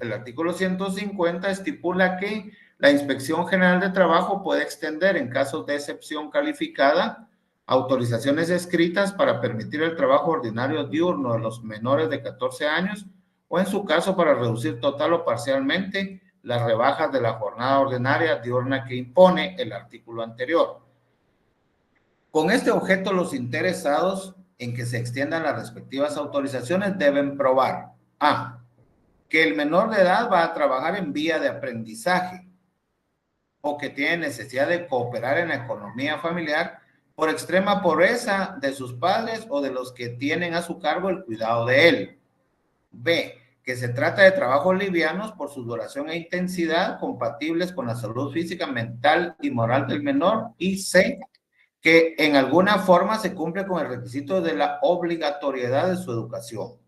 150 estipula que la Inspección General de Trabajo puede extender, en casos de excepción calificada, autorizaciones escritas para permitir el trabajo ordinario diurno de los menores de 14 años o en su caso para reducir total o parcialmente las rebajas de la jornada ordinaria diurna que impone el artículo anterior. Con este objeto, los interesados en que se extiendan las respectivas autorizaciones deben probar: A, que el menor de edad va a trabajar en vía de aprendizaje o que tiene necesidad de cooperar en la economía familiar por extrema pobreza de sus padres o de los que tienen a su cargo el cuidado de él. B, que se trata de trabajos livianos por su duración e intensidad compatibles con la salud física, mental y moral del menor. Y C, que en alguna forma se cumple con el requisito de la obligatoriedad de su educación.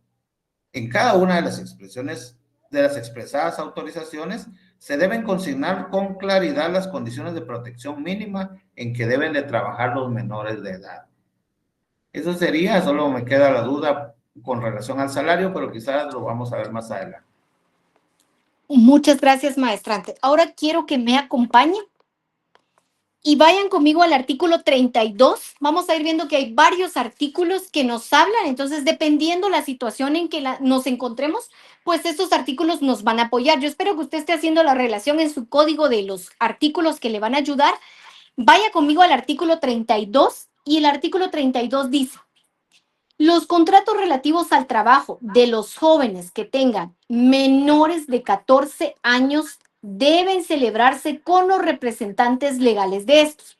En cada una de las expresiones, de las expresadas autorizaciones, se deben consignar con claridad las condiciones de protección mínima en que deben de trabajar los menores de edad. Eso sería, solo me queda la duda con relación al salario, pero quizás lo vamos a ver más adelante. Muchas gracias, maestrante. Ahora quiero que me acompañe y vayan conmigo al artículo 32. Vamos a ir viendo que hay varios artículos que nos hablan, entonces dependiendo la situación en que nos encontremos, pues estos artículos nos van a apoyar. Yo espero que usted esté haciendo la relación en su código de los artículos que le van a ayudar. Vaya conmigo al artículo 32 y el artículo 32 dice: los contratos relativos al trabajo de los jóvenes que tengan menores de 14 años deben celebrarse con los representantes legales de estos.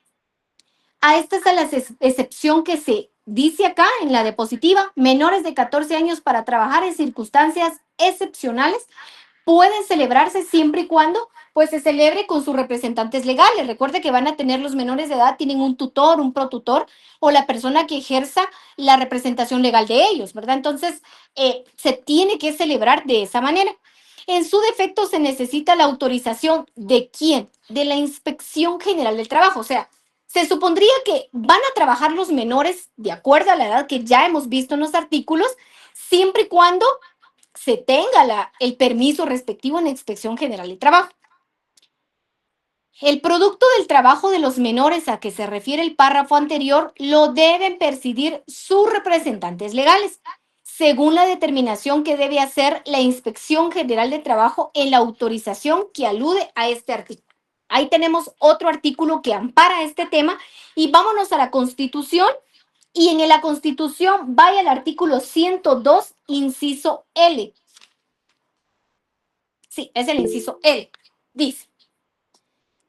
A esta es la excepción que se dice acá en la diapositiva: menores de 14 años para trabajar en circunstancias excepcionales pueden celebrarse siempre y cuando pues se celebre con sus representantes legales. Recuerde que van a tener los menores de edad, tienen un tutor, un protutor o la persona que ejerza la representación legal de ellos, ¿verdad? Entonces, se tiene que celebrar de esa manera. En su defecto, se necesita la autorización ¿de quién? De la Inspección General del Trabajo. O sea, se supondría que van a trabajar los menores de acuerdo a la edad que ya hemos visto en los artículos, siempre y cuando se tenga el permiso respectivo en la Inspección General del Trabajo. El producto del trabajo de los menores a que se refiere el párrafo anterior lo deben percibir sus representantes legales, según la determinación que debe hacer la Inspección General de Trabajo en la autorización que alude a este artículo. Ahí tenemos otro artículo que ampara este tema y vámonos a la Constitución. Y en la Constitución vaya al artículo 102, inciso L. Sí, es el inciso L. Dice: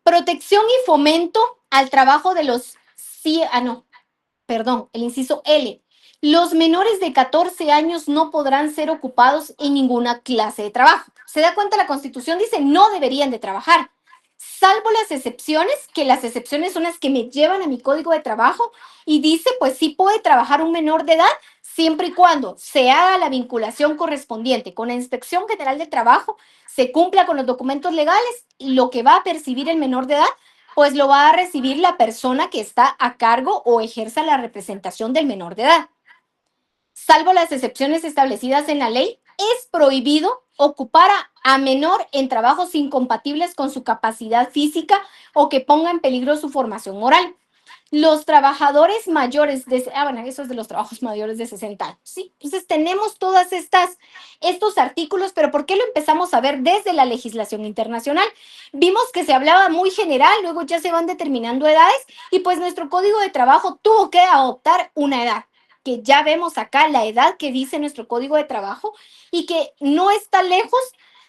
protección y fomento al trabajo de los... el inciso L. Los menores de 14 años no podrán ser ocupados en ninguna clase de trabajo. ¿Se da cuenta? La Constitución dice no deberían de trabajar, salvo las excepciones, que las excepciones son las que me llevan a mi código de trabajo y dice, pues sí puede trabajar un menor de edad siempre y cuando se haga la vinculación correspondiente con la Inspección General de Trabajo, se cumpla con los documentos legales y lo que va a percibir el menor de edad, pues lo va a recibir la persona que está a cargo o ejerza la representación del menor de edad. Salvo las excepciones establecidas en la ley, es prohibido ocupar a menor en trabajos incompatibles con su capacidad física o que ponga en peligro su formación moral. Los trabajadores mayores de, bueno, eso es de los trabajos mayores de 60 años, ¿sí? Entonces tenemos todas estos artículos, pero ¿por qué lo empezamos a ver desde la legislación internacional? Vimos que se hablaba muy general, luego ya se van determinando edades y pues nuestro Código de Trabajo tuvo que adoptar una edad, que ya vemos acá la edad que dice nuestro Código de Trabajo y que no está lejos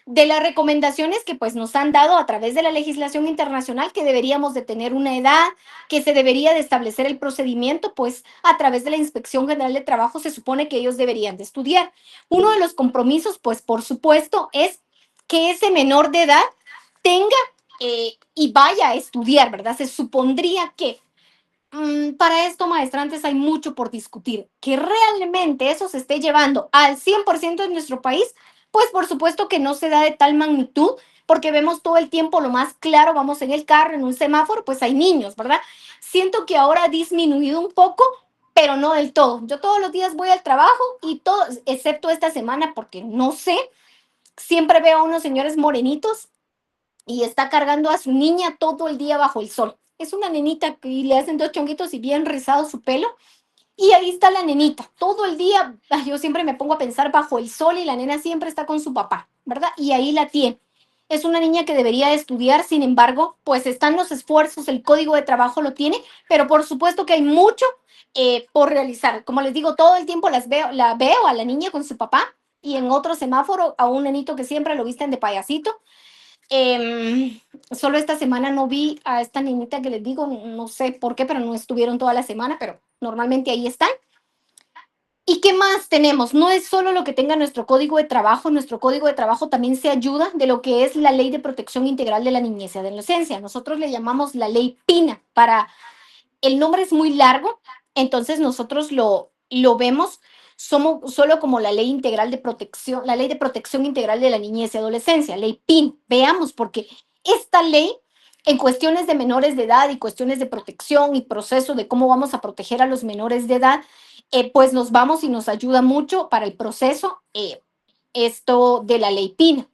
de las recomendaciones que pues nos han dado a través de la legislación internacional, que deberíamos de tener una edad, que se debería de establecer el procedimiento, pues a través de la Inspección General de Trabajo se supone que ellos deberían de estudiar. Uno de los compromisos, pues por supuesto, es que ese menor de edad tenga y vaya a estudiar, ¿verdad? Se supondría que para esto, maestrantes, hay mucho por discutir. Que realmente eso se esté llevando al 100% de nuestro país, pues por supuesto que no se da de tal magnitud, porque vemos todo el tiempo lo más claro, vamos en el carro, en un semáforo, pues hay niños, ¿verdad? Siento que ahora ha disminuido un poco, pero no del todo. Yo todos los días voy al trabajo y todo, excepto esta semana, porque no sé, siempre veo a unos señores morenitos y está cargando a su niña todo el día bajo el sol. Es una nenita que le hacen 2 chonguitos y bien rizado su pelo. Y ahí está la nenita, todo el día. Yo siempre me pongo a pensar bajo el sol y la nena siempre está con su papá, ¿verdad? Y ahí la tiene. Es una niña que debería estudiar, sin embargo, pues están los esfuerzos, el Código de Trabajo lo tiene, pero por supuesto que hay mucho por realizar. Como les digo, todo el tiempo la veo a la niña con su papá y en otro semáforo a un nenito que siempre lo visten de payasito. Solo esta semana no vi a esta niñita que les digo, no sé por qué, pero no estuvieron toda la semana, pero normalmente ahí están. ¿Y qué más tenemos? No es solo lo que tenga nuestro Código de Trabajo, nuestro Código de Trabajo también se ayuda de lo que es la Ley de Protección Integral de la Niñez y Adolescencia. Nosotros le llamamos la Ley PINA. El nombre es muy largo, entonces nosotros lo vemos solo como la Ley Integral de Protección, la Ley de Protección Integral de la Niñez y Adolescencia, Ley PIN. Veamos, porque esta ley, en cuestiones de menores de edad y cuestiones de protección y proceso de cómo vamos a proteger a los menores de edad, pues nos vamos y nos ayuda mucho para el proceso esto de la Ley PIN.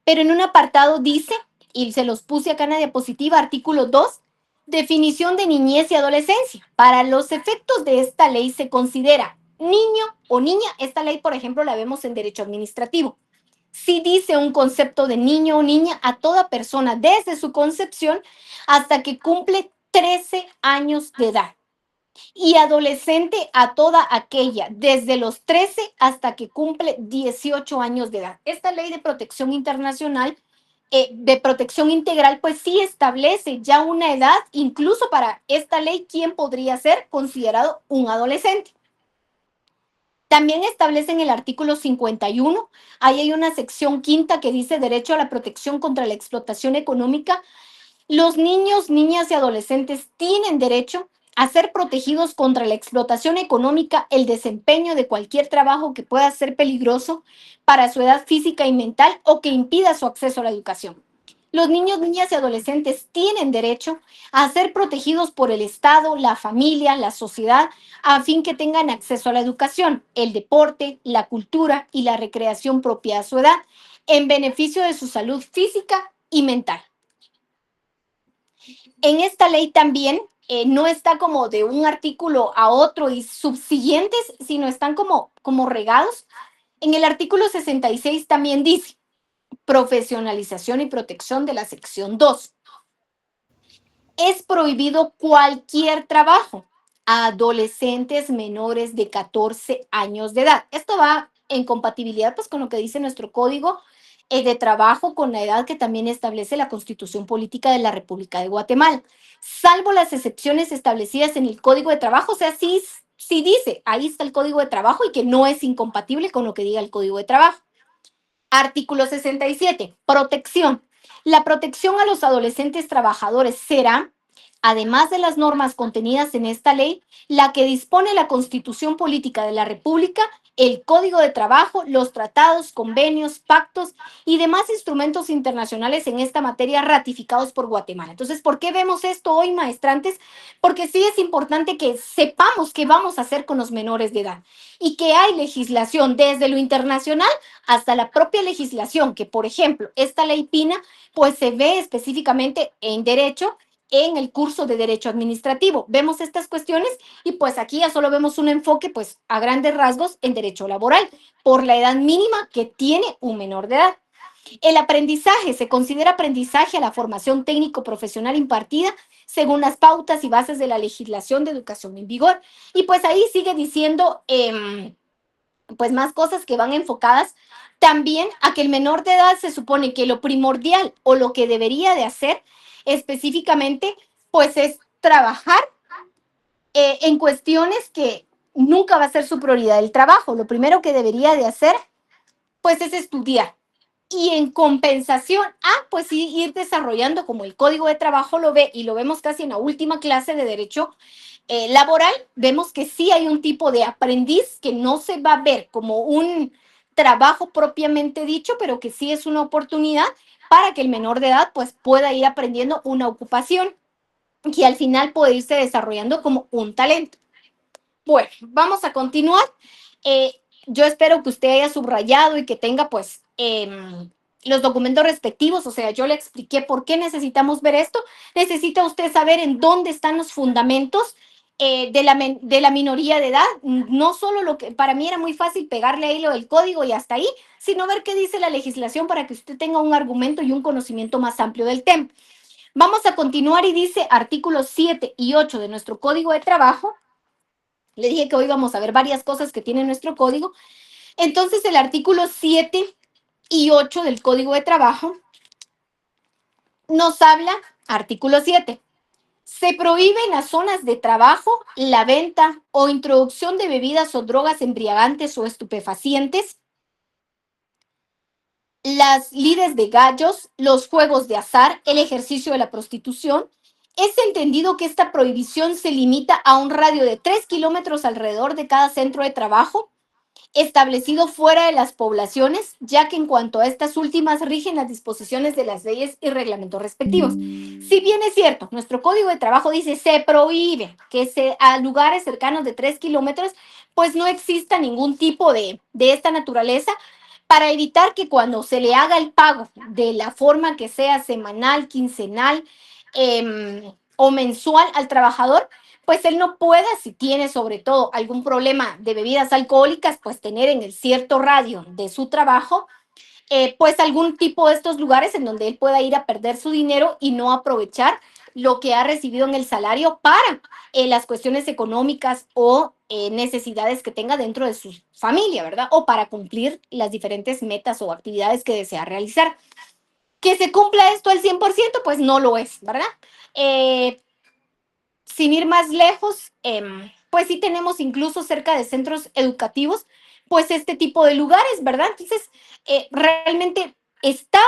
Pero en un apartado dice, y se los puse acá en la diapositiva, artículo 2, definición de niñez y adolescencia. Para los efectos de esta ley se considera niño o niña. Esta ley, por ejemplo, la vemos en derecho administrativo. Sí dice un concepto de niño o niña a toda persona desde su concepción hasta que cumple 13 años de edad. Y adolescente a toda aquella desde los 13 hasta que cumple 18 años de edad. Esta ley de protección internacional, de protección integral, pues sí establece ya una edad, incluso para esta ley, quién podría ser considerado un adolescente. También establece en el artículo 51, ahí hay una sección quinta que dice derecho a la protección contra la explotación económica. Los niños, niñas y adolescentes tienen derecho a ser protegidos contra la explotación económica, el desempeño de cualquier trabajo que pueda ser peligroso para su edad física y mental o que impida su acceso a la educación. Los niños, niñas y adolescentes tienen derecho a ser protegidos por el Estado, la familia, la sociedad, a fin que tengan acceso a la educación, el deporte, la cultura y la recreación propia a su edad, en beneficio de su salud física y mental. En esta ley también no está como de un artículo a otro y subsiguientes, sino están como regados. En el artículo 66 también dice profesionalización y protección de la sección 2. Es prohibido cualquier trabajo a adolescentes menores de 14 años de edad. Esto va en compatibilidad pues, con lo que dice nuestro código de trabajo, con la edad que también establece la Constitución Política de la República de Guatemala, salvo las excepciones establecidas en el Código de Trabajo. O sea, sí dice, ahí está el Código de Trabajo y que no es incompatible con lo que diga el Código de Trabajo. Artículo 67, protección. La protección a los adolescentes trabajadores será, además de las normas contenidas en esta ley, la que dispone la Constitución Política de la República el Código de Trabajo, los tratados, convenios, pactos y demás instrumentos internacionales en esta materia ratificados por Guatemala. Entonces, ¿por qué vemos esto hoy, maestrantes? Porque sí es importante que sepamos qué vamos a hacer con los menores de edad y que hay legislación desde lo internacional hasta la propia legislación, que por ejemplo, esta ley PINA, pues se ve específicamente en derecho, en el curso de Derecho Administrativo. Vemos estas cuestiones y pues aquí ya solo vemos un enfoque pues a grandes rasgos en derecho laboral por la edad mínima que tiene un menor de edad. El aprendizaje se considera aprendizaje a la formación técnico-profesional impartida según las pautas y bases de la legislación de educación en vigor. Y pues ahí sigue diciendo pues más cosas que van enfocadas también a que el menor de edad se supone que lo primordial o lo que debería de hacer específicamente pues es trabajar en cuestiones que nunca va a ser su prioridad el trabajo. Lo primero que debería de hacer pues es estudiar. Y en compensación, pues sí, ir desarrollando como el Código de Trabajo lo ve, y lo vemos casi en la última clase de Derecho Laboral, vemos que sí hay un tipo de aprendiz que no se va a ver como un trabajo propiamente dicho, pero que sí es una oportunidad para que el menor de edad pues pueda ir aprendiendo una ocupación que al final puede irse desarrollando como un talento. Bueno, vamos a continuar. Yo espero que usted haya subrayado y que tenga pues los documentos respectivos, o sea, yo le expliqué por qué necesitamos ver esto. Necesita usted saber en dónde están los fundamentos de la minoría de edad. No solo lo que, para mí era muy fácil pegarle ahí lo del código y hasta ahí, sino ver qué dice la legislación para que usted tenga un argumento y un conocimiento más amplio del tema. Vamos a continuar y dice artículos 7 y 8 de nuestro Código de Trabajo. Le dije que hoy vamos a ver varias cosas que tiene nuestro código. Entonces, el artículo 7 y 8 del Código de Trabajo nos habla, artículo 7, se prohíbe en las zonas de trabajo la venta o introducción de bebidas o drogas embriagantes o estupefacientes, las lides de gallos, los juegos de azar, el ejercicio de la prostitución. Es entendido que esta prohibición se limita a un radio de 3 kilómetros alrededor de cada centro de trabajo establecido fuera de las poblaciones, ya que en cuanto a estas últimas rigen las disposiciones de las leyes y reglamentos respectivos. Si bien es cierto, nuestro Código de Trabajo dice se prohíbe que a lugares cercanos de 3 kilómetros, pues no exista ningún tipo de esta naturaleza, para evitar que cuando se le haga el pago de la forma que sea semanal, quincenal o mensual al trabajador, pues él no pueda, si tiene sobre todo algún problema de bebidas alcohólicas, pues tener en el cierto radio de su trabajo, pues algún tipo de estos lugares en donde él pueda ir a perder su dinero y no aprovechar lo que ha recibido en el salario para las cuestiones económicas o necesidades que tenga dentro de su familia, ¿verdad? O para cumplir las diferentes metas o actividades que desea realizar. Que se cumpla esto al 100%, pues no lo es, ¿verdad? Sin ir más lejos, pues sí tenemos incluso cerca de centros educativos, pues este tipo de lugares, ¿verdad? Entonces, realmente está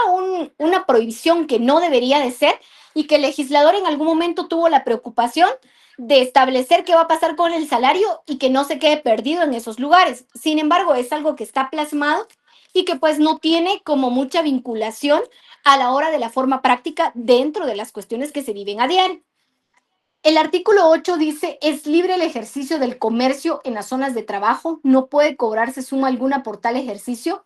una prohibición que no debería de ser y que el legislador en algún momento tuvo la preocupación de establecer qué va a pasar con el salario y que no se quede perdido en esos lugares. Sin embargo, es algo que está plasmado y que pues no tiene como mucha vinculación a la hora de la forma práctica dentro de las cuestiones que se viven a diario. El artículo 8 dice, es libre el ejercicio del comercio en las zonas de trabajo, no puede cobrarse suma alguna por tal ejercicio,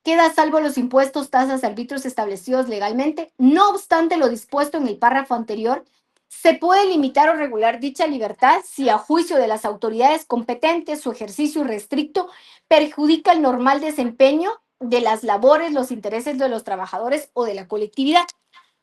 queda a salvo los impuestos, tasas, arbitrios establecidos legalmente. No obstante lo dispuesto en el párrafo anterior, se puede limitar o regular dicha libertad si a juicio de las autoridades competentes su ejercicio irrestricto perjudica el normal desempeño de las labores, los intereses de los trabajadores o de la colectividad.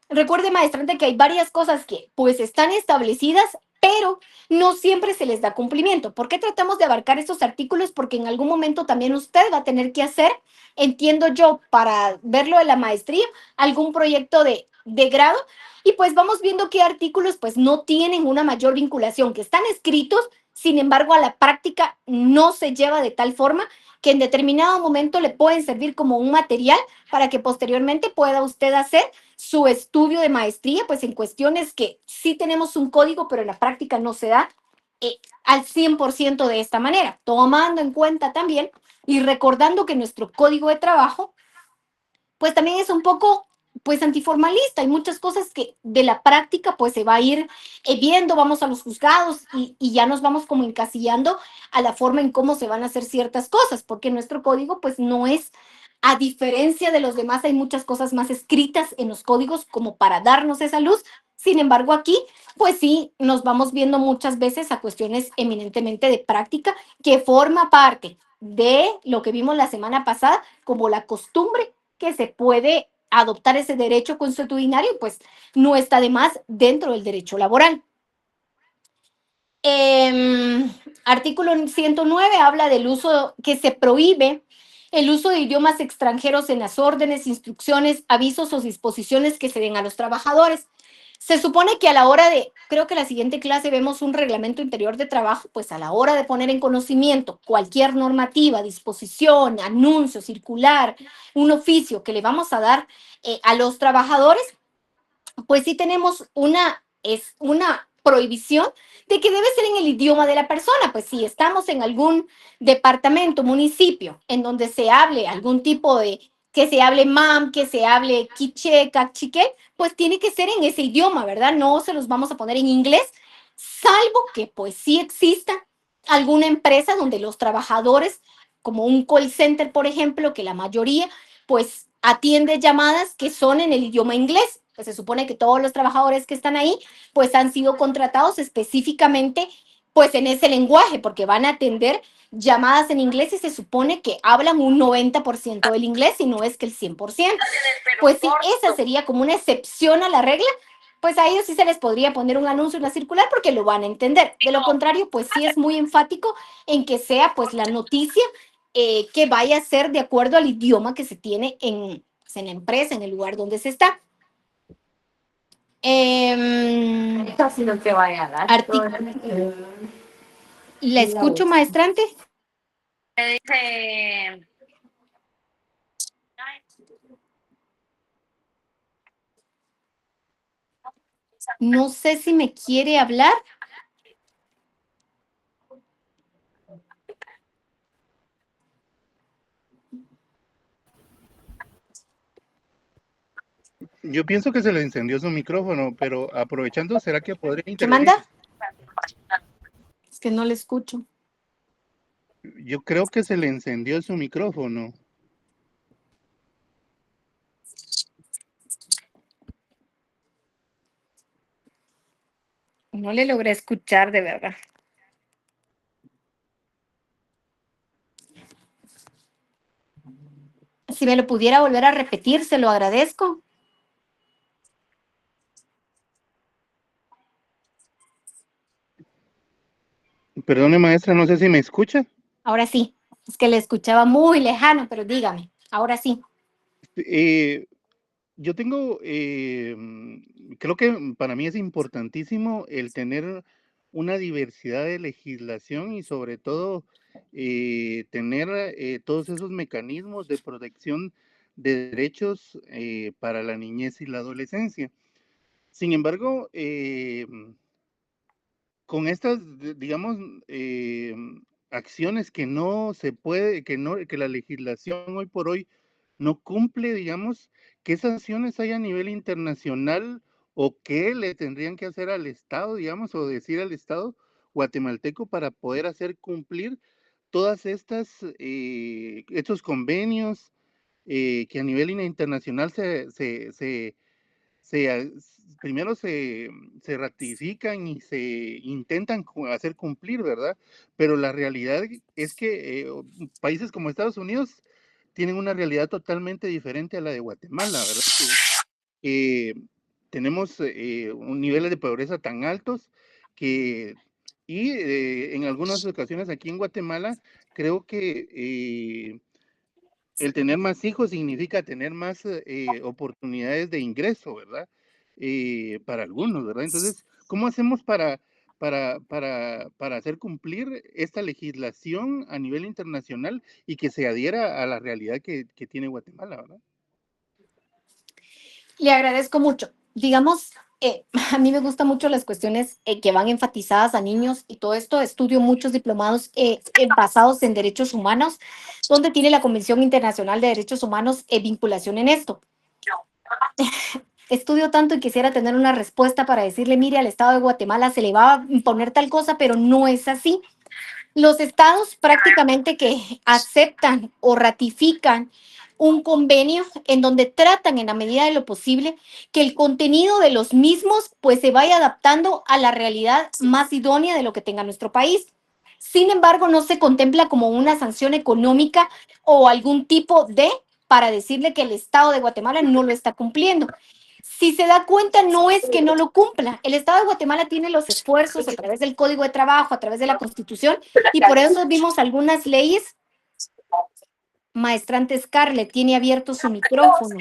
Recuerde, maestrante, que hay varias cosas que pues están establecidas, pero no siempre se les da cumplimiento. ¿Por qué tratamos de abarcar estos artículos? Porque en algún momento también usted va a tener que hacer, entiendo yo, para verlo de la maestría, algún proyecto de grado, y pues vamos viendo qué artículos pues no tienen una mayor vinculación, que están escritos, sin embargo a la práctica no se lleva de tal forma que en determinado momento le pueden servir como un material para que posteriormente pueda usted hacer su estudio de maestría, pues en cuestiones que sí tenemos un código, pero en la práctica no se da al 100% de esta manera, tomando en cuenta también y recordando que nuestro código de trabajo pues también es un poco pues antiformalista. Hay muchas cosas que de la práctica pues se va a ir viendo, vamos a los juzgados y ya nos vamos como encasillando a la forma en cómo se van a hacer ciertas cosas, porque nuestro código pues no es, a diferencia de los demás, hay muchas cosas más escritas en los códigos como para darnos esa luz. Sin embargo, aquí pues sí nos vamos viendo muchas veces a cuestiones eminentemente de práctica que forma parte de lo que vimos la semana pasada como la costumbre que se puede adoptar ese derecho consuetudinario, pues no está de más dentro del derecho laboral. Artículo 109 habla del uso, que se prohíbe el uso de idiomas extranjeros en las órdenes, instrucciones, avisos o disposiciones que se den a los trabajadores. Se supone que a la hora de, creo que la siguiente clase vemos un reglamento interior de trabajo, pues a la hora de poner en conocimiento cualquier normativa, disposición, anuncio, circular, un oficio que le vamos a dar a los trabajadores, pues sí tenemos una prohibición de que debe ser en el idioma de la persona. Pues si estamos en algún departamento, municipio, en donde se hable algún tipo de, que se hable mam, que se hable quiché, cachiqué, pues tiene que ser en ese idioma, ¿verdad? No se los vamos a poner en inglés, salvo que pues sí exista alguna empresa donde los trabajadores, como un call center, por ejemplo, que la mayoría pues atiende llamadas que son en el idioma inglés. Pues se supone que todos los trabajadores que están ahí pues han sido contratados específicamente pues en ese lenguaje, porque van a atender llamadas en inglés y se supone que hablan un 90% del inglés y no es que el 100%. Pues sí, esa sería como una excepción a la regla, pues a ellos sí se les podría poner un anuncio, una circular, porque lo van a entender. De lo contrario, pues sí es muy enfático en que sea pues la noticia que vaya a ser de acuerdo al idioma que se tiene pues, en la empresa, en el lugar donde se está. Casi no te vaya a dar. ¿La escucho, maestrante? Dice, No sé si me quiere hablar. Yo pienso que se le encendió su micrófono, pero aprovechando, ¿será que podría ¿Qué intervenir? manda? Es que no le escucho. Yo creo que se le encendió su micrófono. No le logré escuchar de verdad. Si me lo pudiera volver a repetir, se lo agradezco. Perdone, maestra, no sé si me escucha. Ahora sí, es que le escuchaba muy lejano, pero dígame, ahora sí. Yo tengo, creo que para mí es importantísimo el tener una diversidad de legislación y sobre todo tener todos esos mecanismos de protección de derechos para la niñez y la adolescencia. Sin embargo, con estas, digamos, acciones que no se puede, que la legislación hoy por hoy no cumple, digamos, ¿qué sanciones hay a nivel internacional o qué le tendrían que hacer al Estado, digamos, o decir al Estado guatemalteco para poder hacer cumplir todas estos convenios que a nivel internacional se, primero se ratifican y se intentan hacer cumplir, ¿verdad? Pero la realidad es que países como Estados Unidos tienen una realidad totalmente diferente a la de Guatemala, ¿verdad? Que, tenemos un niveles de pobreza tan altos que, y en algunas ocasiones aquí en Guatemala, creo que el tener más hijos significa tener más oportunidades de ingreso, ¿verdad? Para algunos, ¿verdad? Entonces, ¿cómo hacemos para hacer cumplir esta legislación a nivel internacional y que se adhiera a la realidad que tiene Guatemala, ¿verdad? Le agradezco mucho. Digamos, a mí me gustan mucho las cuestiones que van enfatizadas a niños y todo esto. Estudio muchos diplomados basados en derechos humanos, donde tiene la Convención Internacional de Derechos Humanos vinculación en esto. Estudio tanto y quisiera tener una respuesta para decirle, mire, al Estado de Guatemala se le va a imponer tal cosa, pero no es así. Los estados prácticamente que aceptan o ratifican un convenio en donde tratan en la medida de lo posible que el contenido de los mismos pues se vaya adaptando a la realidad más idónea de lo que tenga nuestro país. Sin embargo, no se contempla como una sanción económica o algún tipo de para decirle que el Estado de Guatemala no lo está cumpliendo. Si se da cuenta, no es que no lo cumpla. El Estado de Guatemala tiene los esfuerzos a través del Código de Trabajo, a través de la Constitución, y por eso vimos algunas leyes. Maestrante Scarlett tiene abierto su micrófono.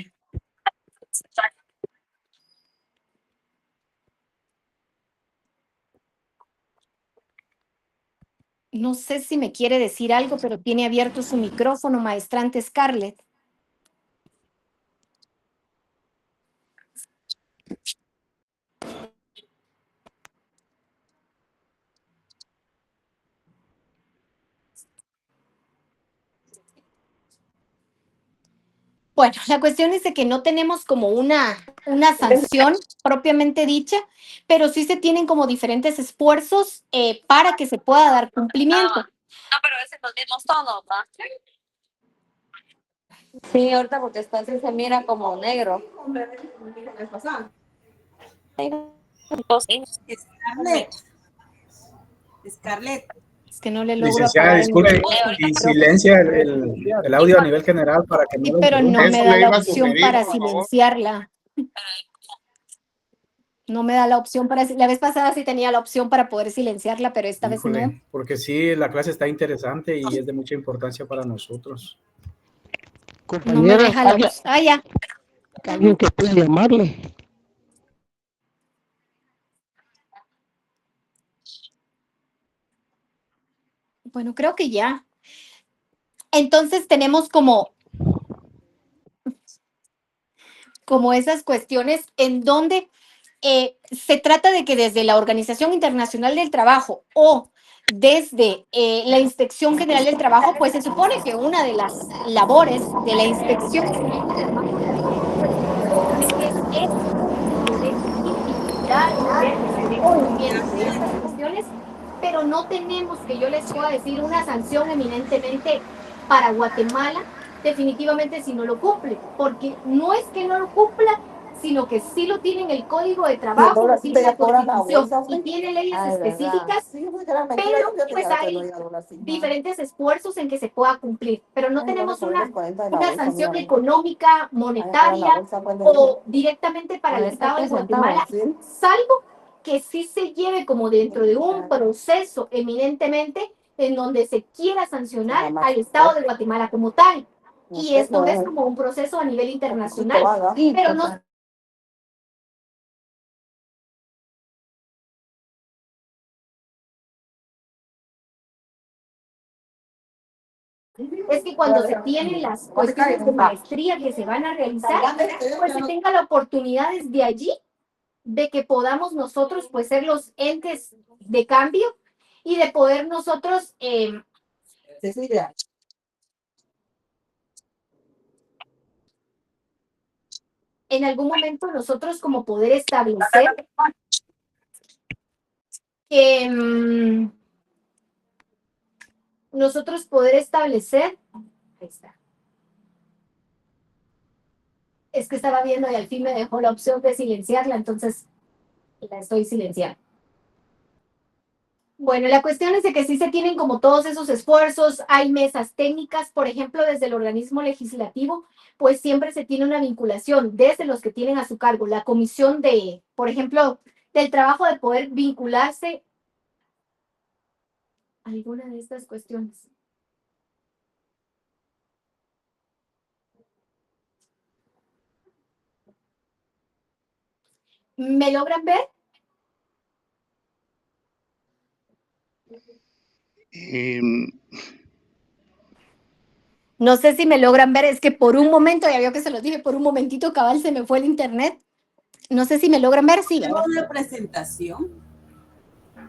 No sé si me quiere decir algo, pero tiene abierto su micrófono, maestrante Scarlett. Bueno, la cuestión es de que no tenemos como una sanción propiamente dicha, pero sí se tienen como diferentes esfuerzos para que se pueda dar cumplimiento. No, pero es en los mismos tonos, ¿va? Sí, ahorita porque está así se mira como negro. Scarlett. Es que no le logro Licenciada, apagar el disculpe, micrófono. y silencia el audio a nivel general para que no Sí, lo pero no interrumpa. me Eso da le la iba a opción sugerir, para por favor. silenciarla. No me da la opción para... La vez pasada sí tenía la opción para poder silenciarla, pero esta vez no. Híjole, porque sí, la clase está interesante y es de mucha importancia para nosotros. No me deja la opción. Ah, ya. Alguien que pueda llamarle. Bueno, creo que ya. Entonces tenemos como esas cuestiones en donde se trata de que desde la Organización Internacional del Trabajo o desde la Inspección General del Trabajo, pues se supone que una de las labores de la Inspección General del Trabajo es poder vigilar y ver que se dé cumplimiento de estas cuestiones, pero no tenemos, que yo les pueda decir, una sanción eminentemente para Guatemala, definitivamente si no lo cumple, porque no es que no lo cumpla, sino que sí lo tiene en el Código de Trabajo, tiene la Constitución y tiene leyes específicas, pero pues hay diferentes esfuerzos en que se pueda cumplir, pero no tenemos una sanción económica, monetaria o directamente para el Estado de Guatemala, salvo que sí se lleve como dentro de un proceso eminentemente en donde se quiera sancionar al Estado de Guatemala como tal. Y esto es como un proceso a nivel internacional, pero no. Es que cuando se tienen las cuestiones de maestría que se van a realizar, pues se tenga la oportunidad desde allí de que podamos nosotros pues ser los entes de cambio y de poder nosotros en algún momento nosotros como poder establecer nosotros poder establecer, ahí está. Es que estaba viendo y al fin me dejó la opción de silenciarla, entonces la estoy silenciando. Bueno, la cuestión es de que sí se tienen como todos esos esfuerzos, hay mesas técnicas, por ejemplo, desde el organismo legislativo, pues siempre se tiene una vinculación desde los que tienen a su cargo la comisión de, por ejemplo, del trabajo de poder vincularse a alguna de estas cuestiones. ¿Me logran ver? No sé si me logran ver, es que por un momento, ya veo que se los dije, por un momentito cabal se me fue el internet. No sé si me logran ver, sí, Tenemos ¿verdad? una presentación.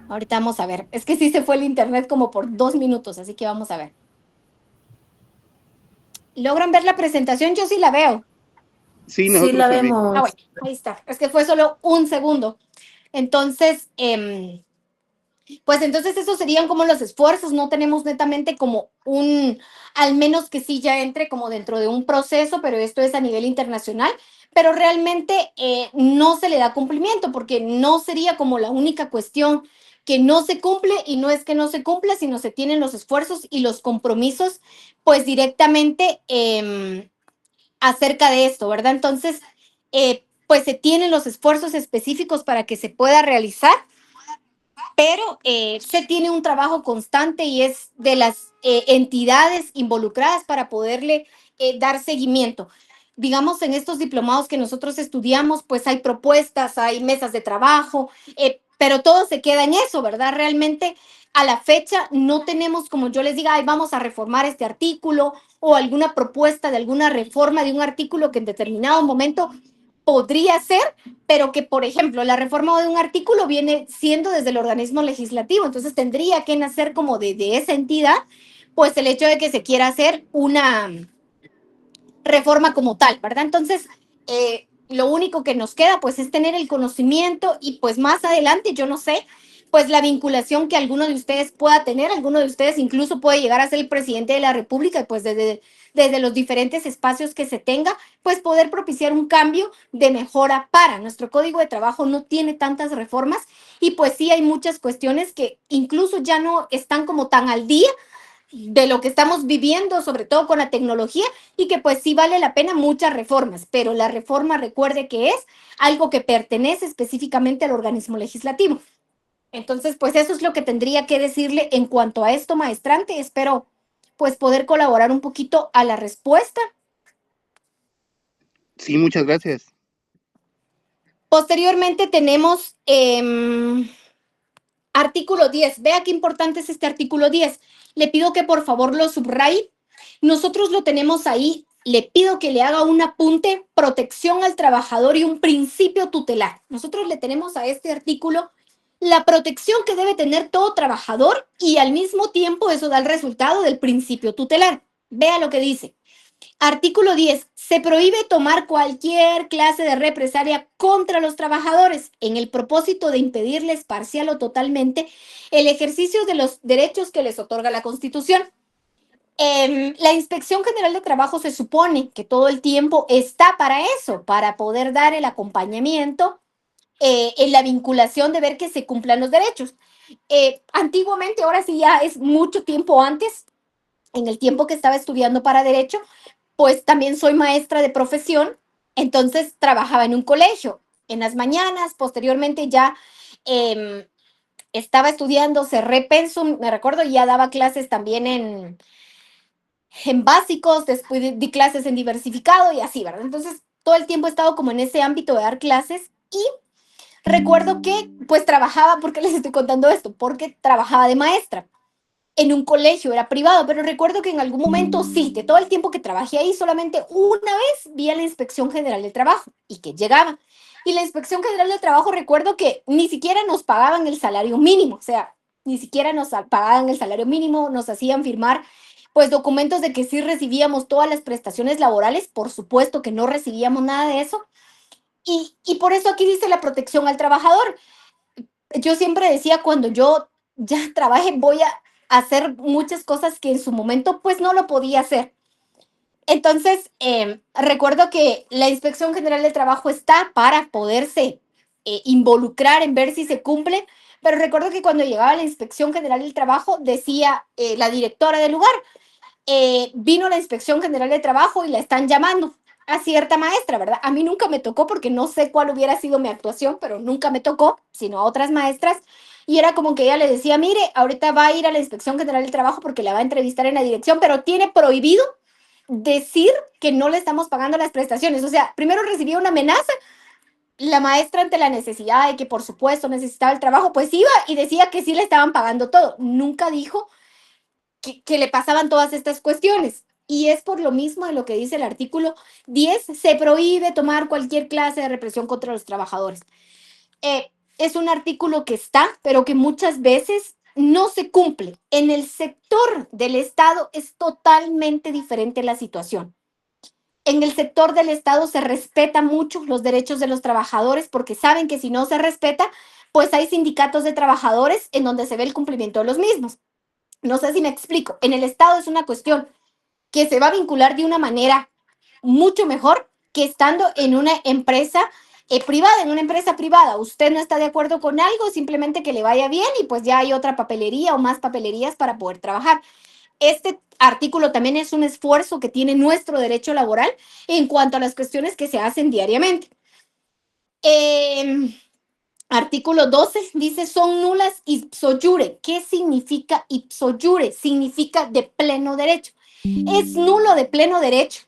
Ahorita vamos a ver. Es que sí se fue el internet como por 2 minutos, así que vamos a ver. ¿Logran ver la presentación? Yo sí la veo. Sí, Sí nosotros la también. Ah, vemos. bueno, ahí está. Es que fue solo un segundo. Entonces, pues entonces esos serían como los esfuerzos. No tenemos netamente como al menos que sí ya entre como dentro de un proceso, pero esto es a nivel internacional. Pero realmente no se le da cumplimiento porque no sería como la única cuestión que no se cumple y no es que no se cumpla, sino se tienen los esfuerzos y los compromisos pues directamente acerca de esto, ¿verdad? Entonces, pues se tienen los esfuerzos específicos para que se pueda realizar, pero se tiene un trabajo constante y es de las entidades involucradas para poderle dar seguimiento. Digamos, en estos diplomados que nosotros estudiamos, pues hay propuestas, hay mesas de trabajo, pero todo se queda en eso, ¿verdad? Realmente a la fecha no tenemos, como yo les diga, ay, vamos a reformar este artículo o alguna propuesta de alguna reforma de un artículo que en determinado momento podría ser, pero que, por ejemplo, la reforma de un artículo viene siendo desde el organismo legislativo, entonces tendría que nacer como de esa entidad, pues el hecho de que se quiera hacer una reforma como tal, ¿verdad? Entonces, lo único que nos queda, pues, es tener el conocimiento y, pues, más adelante, yo no sé, pues, la vinculación que alguno de ustedes pueda tener, alguno de ustedes incluso puede llegar a ser el presidente de la República y, pues, desde los diferentes espacios que se tenga, pues, poder propiciar un cambio de mejora para. Nuestro código de trabajo no tiene tantas reformas y, pues, sí hay muchas cuestiones que incluso ya no están como tan al día de lo que estamos viviendo, sobre todo con la tecnología, y que pues sí vale la pena muchas reformas, pero la reforma recuerde que es algo que pertenece específicamente al organismo legislativo. Entonces, pues eso es lo que tendría que decirle en cuanto a esto, maestrante. Espero pues poder colaborar un poquito a la respuesta. Sí, muchas gracias. Posteriormente tenemos artículo 10. Vea qué importante es este artículo 10. Le pido que por favor lo subraye. Nosotros lo tenemos ahí. Le pido que le haga un apunte, protección al trabajador y un principio tutelar. Nosotros le tenemos a este artículo la protección que debe tener todo trabajador y al mismo tiempo eso da el resultado del principio tutelar. Vea lo que dice. Artículo 10. Se prohíbe tomar cualquier clase de represalia contra los trabajadores en el propósito de impedirles parcial o totalmente el ejercicio de los derechos que les otorga la Constitución. La Inspección General de Trabajo se supone que todo el tiempo está para eso, para poder dar el acompañamiento en la vinculación de ver que se cumplan los derechos. Antiguamente, ahora sí ya es mucho tiempo antes, en el tiempo que estaba estudiando para Derecho, pues también soy maestra de profesión, entonces trabajaba en un colegio en las mañanas, posteriormente ya estaba estudiando, cerré pensum, me recuerdo, ya daba clases también en básicos, después di clases en diversificado y así, ¿verdad? Entonces todo el tiempo he estado como en ese ámbito de dar clases y recuerdo que pues trabajaba, ¿por qué les estoy contando esto? Porque trabajaba de maestra en un colegio, era privado, pero recuerdo que en algún momento, sí, de todo el tiempo que trabajé ahí, solamente una vez vi a la Inspección General del Trabajo y que llegaba. Y la Inspección General del Trabajo, recuerdo que ni siquiera nos pagaban el salario mínimo, o sea, ni siquiera nos pagaban el salario mínimo, nos hacían firmar pues documentos de que sí recibíamos todas las prestaciones laborales, por supuesto que no recibíamos nada de eso. Y por eso aquí dice la protección al trabajador. Yo siempre decía, cuando yo ya trabaje, voy a hacer muchas cosas que en su momento pues no lo podía hacer. Entonces, recuerdo que la Inspección General del Trabajo está para poderse involucrar en ver si se cumple, pero recuerdo que cuando llegaba la Inspección General del Trabajo decía la directora del lugar, vino la Inspección General de Trabajo y la están llamando a cierta maestra, ¿verdad? A mí nunca me tocó porque no sé cuál hubiera sido mi actuación, pero nunca me tocó, sino a otras maestras. Y era como que ella le decía, mire, ahorita va a ir a la Inspección General del Trabajo porque la va a entrevistar en la dirección, pero tiene prohibido decir que no le estamos pagando las prestaciones. O sea, primero recibía una amenaza, la maestra ante la necesidad de que por supuesto necesitaba el trabajo, pues iba y decía que sí le estaban pagando todo. Nunca dijo que le pasaban todas estas cuestiones. Y es por lo mismo de lo que dice el artículo 10, se prohíbe tomar cualquier clase de represión contra los trabajadores. Es un artículo que está, pero que muchas veces no se cumple. En el sector del Estado es totalmente diferente la situación. En el sector del Estado se respeta mucho los derechos de los trabajadores porque saben que si no se respeta, pues hay sindicatos de trabajadores en donde se ve el cumplimiento de los mismos. No sé si me explico. En el Estado es una cuestión que se va a vincular de una manera mucho mejor que estando en una empresa privada, en una empresa privada. Usted no está de acuerdo con algo, simplemente que le vaya bien y pues ya hay otra papelería o más papelerías para poder trabajar. Este artículo también es un esfuerzo que tiene nuestro derecho laboral en cuanto a las cuestiones que se hacen diariamente. Artículo 12 dice, son nulas ipso iure. ¿Qué significa ipso iure? Significa de pleno derecho. Es nulo de pleno derecho.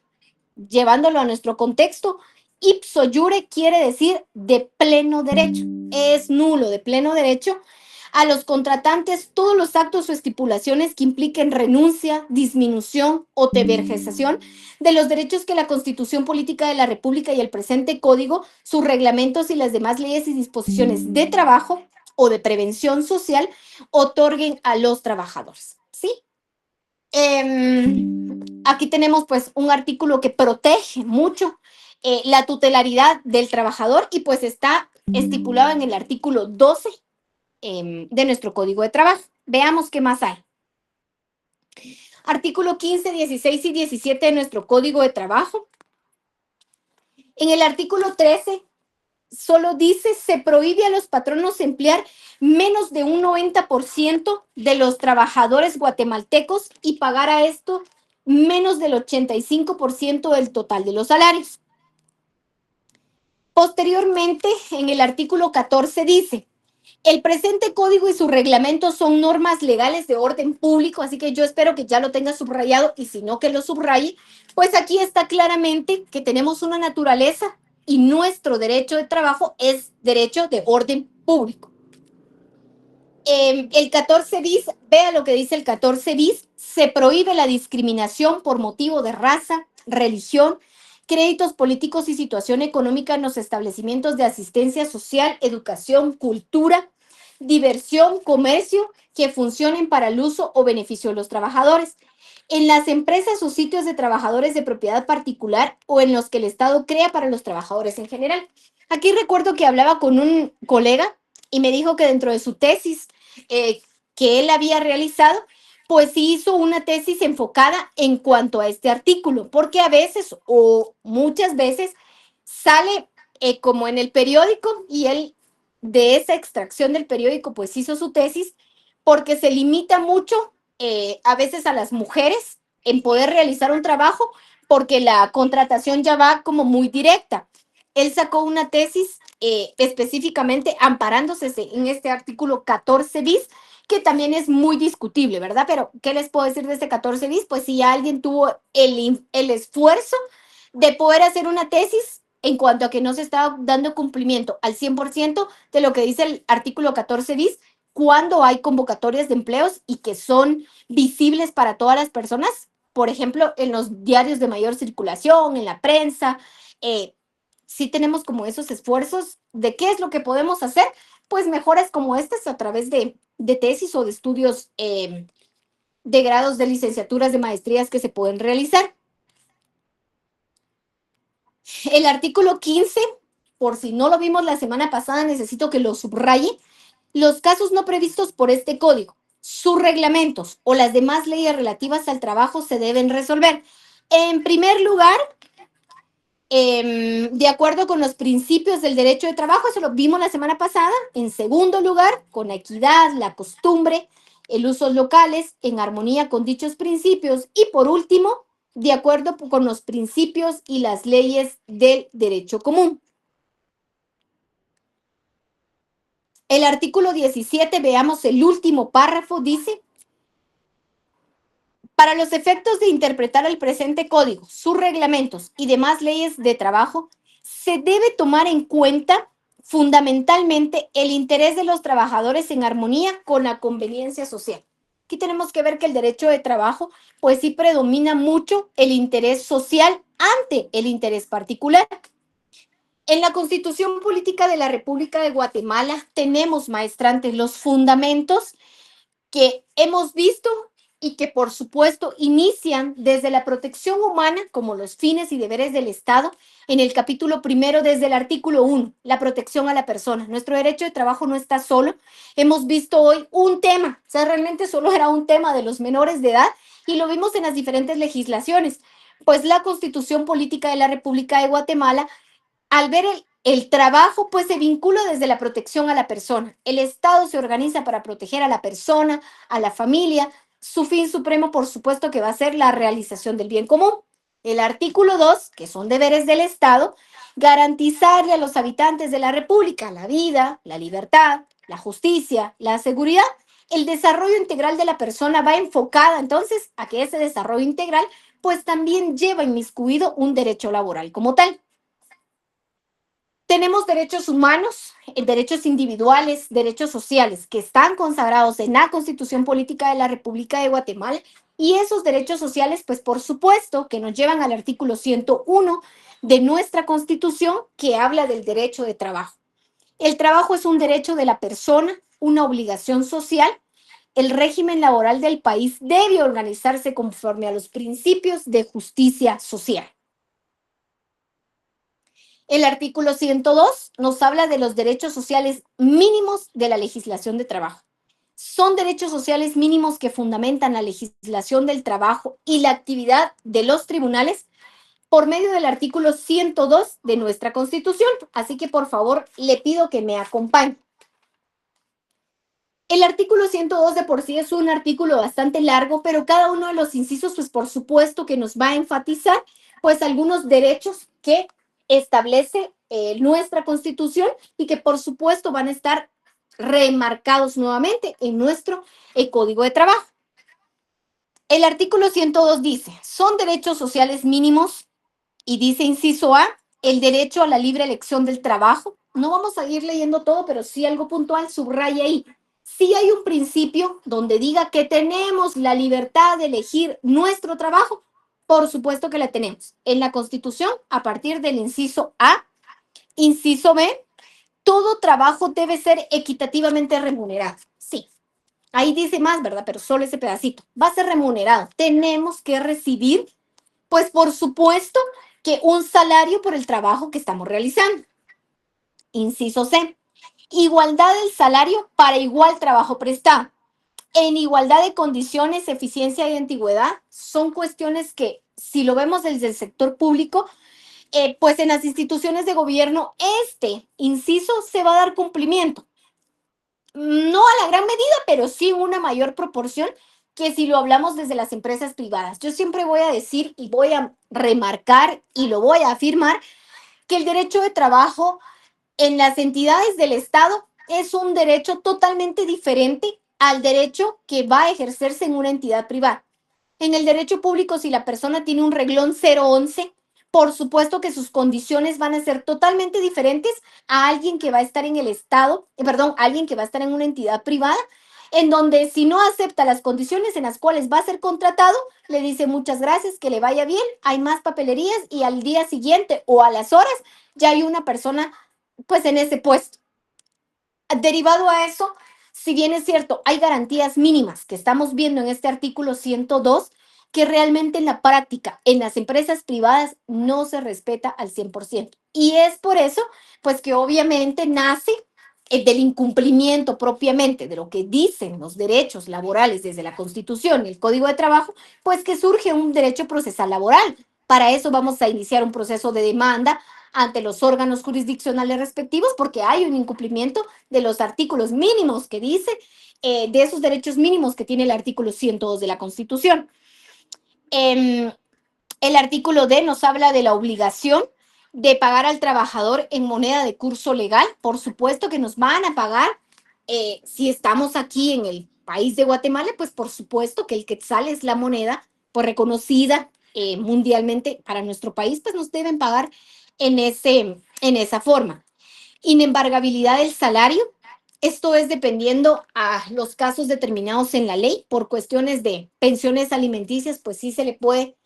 Llevándolo a nuestro contexto, ipso iure quiere decir de pleno derecho. Es nulo de pleno derecho a los contratantes todos los actos o estipulaciones que impliquen renuncia, disminución o tergiversación de los derechos que la Constitución Política de la República y el presente Código, sus reglamentos y las demás leyes y disposiciones de trabajo o de prevención social otorguen a los trabajadores. ¿Sí? Aquí tenemos pues un artículo que protege mucho la tutelaridad del trabajador y pues está estipulado en el artículo 12 de nuestro Código de Trabajo. Veamos qué más hay. Artículo 15, 16 y 17 de nuestro Código de Trabajo. En el artículo 13 solo dice, se prohíbe a los patronos emplear menos de un 90% de los trabajadores guatemaltecos y pagar a esto menos del 85% del total de los salarios. Posteriormente, en el artículo 14 dice, el presente código y sus reglamentos son normas legales de orden público, así que yo espero que ya lo tenga subrayado y si no que lo subraye, pues aquí está claramente que tenemos una naturaleza y nuestro derecho de trabajo es derecho de orden público. El 14 bis, vea lo que dice el 14 bis, se prohíbe la discriminación por motivo de raza, religión, créditos políticos y situación económica en los establecimientos de asistencia social, educación, cultura, diversión, comercio, que funcionen para el uso o beneficio de los trabajadores. En las empresas o sitios de trabajadores de propiedad particular o en los que el Estado crea para los trabajadores en general. Aquí recuerdo que hablaba con un colega y me dijo que dentro de su tesis que él había realizado, pues sí hizo una tesis enfocada en cuanto a este artículo, porque a veces o muchas veces sale como en el periódico y él de esa extracción del periódico pues hizo su tesis porque se limita mucho a veces a las mujeres en poder realizar un trabajo porque la contratación ya va como muy directa. Él sacó una tesis específicamente amparándose en este artículo 14 bis, que también es muy discutible, ¿verdad? Pero, ¿qué les puedo decir de este 14 bis? Pues si alguien tuvo el esfuerzo de poder hacer una tesis en cuanto a que no se está dando cumplimiento al 100% de lo que dice el artículo 14 bis, cuando hay convocatorias de empleos y que son visibles para todas las personas, por ejemplo, en los diarios de mayor circulación, en la prensa, sí tenemos como esos esfuerzos de qué es lo que podemos hacer, pues mejoras como estas a través de tesis o de estudios de grados de licenciaturas, de maestrías que se pueden realizar. El artículo 15, por si no lo vimos la semana pasada, necesito que lo subraye. Los casos no previstos por este código, sus reglamentos o las demás leyes relativas al trabajo se deben resolver. En primer lugar, de acuerdo con los principios del derecho de trabajo, eso lo vimos la semana pasada. En segundo lugar, con la equidad, la costumbre, el usos locales, en armonía con dichos principios. Y por último, de acuerdo con los principios y las leyes del derecho común. El artículo 17, veamos el último párrafo, dice: para los efectos de interpretar el presente código, sus reglamentos y demás leyes de trabajo, se debe tomar en cuenta fundamentalmente el interés de los trabajadores en armonía con la conveniencia social. Aquí tenemos que ver que el derecho de trabajo, pues sí predomina mucho el interés social ante el interés particular. En la Constitución Política de la República de Guatemala tenemos, maestrantes, los fundamentos que hemos visto y que, por supuesto, inician desde la protección humana como los fines y deberes del Estado, en el capítulo primero, desde el artículo 1, la protección a la persona. Nuestro derecho de trabajo no está solo. Hemos visto hoy un tema, o sea, realmente solo era un tema de los menores de edad y lo vimos en las diferentes legislaciones. Pues la Constitución Política de la República de Guatemala, al ver el trabajo, pues se vincula desde la protección a la persona. El Estado se organiza para proteger a la persona, a la familia. Su fin supremo, por supuesto, que va a ser la realización del bien común. El artículo 2, que son deberes del Estado, garantizarle a los habitantes de la República la vida, la libertad, la justicia, la seguridad. El desarrollo integral de la persona va enfocada entonces a que ese desarrollo integral pues también lleva inmiscuido un derecho laboral como tal. Tenemos derechos humanos, derechos individuales, derechos sociales que están consagrados en la Constitución Política de la República de Guatemala y esos derechos sociales, pues por supuesto que nos llevan al artículo 101 de nuestra Constitución que habla del derecho de trabajo. El trabajo es un derecho de la persona, una obligación social. El régimen laboral del país debe organizarse conforme a los principios de justicia social. El artículo 102 nos habla de los derechos sociales mínimos de la legislación de trabajo. Son derechos sociales mínimos que fundamentan la legislación del trabajo y la actividad de los tribunales por medio del artículo 102 de nuestra Constitución. Así que, por favor, le pido que me acompañe. El artículo 102 de por sí es un artículo bastante largo, pero cada uno de los incisos, pues por supuesto que nos va a enfatizar, pues algunos derechos que establece nuestra Constitución y que por supuesto van a estar remarcados nuevamente en nuestro Código de Trabajo. El artículo 102 dice, son derechos sociales mínimos y dice inciso A, el derecho a la libre elección del trabajo. No vamos a ir leyendo todo, pero sí algo puntual, subraya ahí. Sí hay un principio donde diga que tenemos la libertad de elegir nuestro trabajo. Por supuesto que la tenemos. En la Constitución, a partir del inciso A, inciso B, todo trabajo debe ser equitativamente remunerado. Sí, ahí dice más, ¿verdad? Pero solo ese pedacito. Va a ser remunerado. Tenemos que recibir, pues por supuesto, que un salario por el trabajo que estamos realizando. Inciso C, igualdad del salario para igual trabajo prestado. En igualdad de condiciones, eficiencia y antigüedad son cuestiones que, si lo vemos desde el sector público, pues en las instituciones de gobierno, este inciso se va a dar cumplimiento. No a la gran medida, pero sí una mayor proporción que si lo hablamos desde las empresas privadas. Yo siempre voy a decir y voy a remarcar y lo voy a afirmar que el derecho de trabajo en las entidades del Estado es un derecho totalmente diferente al derecho que va a ejercerse en una entidad privada. En el derecho público, si la persona tiene un reglón 011, por supuesto que sus condiciones van a ser totalmente diferentes a alguien que va a estar en el Estado, alguien que va a estar en una entidad privada, en donde si no acepta las condiciones en las cuales va a ser contratado, le dice muchas gracias, que le vaya bien, hay más papelerías y al día siguiente o a las horas ya hay una persona pues en ese puesto. Derivado a eso, si bien es cierto, hay garantías mínimas que estamos viendo en este artículo 102, que realmente en la práctica, en las empresas privadas, no se respeta al 100%. Y es por eso, pues que obviamente nace del incumplimiento propiamente de lo que dicen los derechos laborales desde la Constitución y el Código de Trabajo, pues que surge un derecho procesal laboral. Para eso vamos a iniciar un proceso de demanda ante los órganos jurisdiccionales respectivos porque hay un incumplimiento de los artículos mínimos que dice, de esos derechos mínimos que tiene el artículo 102 de la Constitución. El artículo D nos habla de la obligación de pagar al trabajador en moneda de curso legal. Por supuesto que nos van a pagar si estamos aquí en el país de Guatemala, pues por supuesto que el quetzal es la moneda pues reconocida mundialmente para nuestro país, pues nos deben pagar en esa forma. Inembargabilidad del salario. Esto es dependiendo a los casos determinados en la ley. Por cuestiones de pensiones alimenticias, pues sí se le puede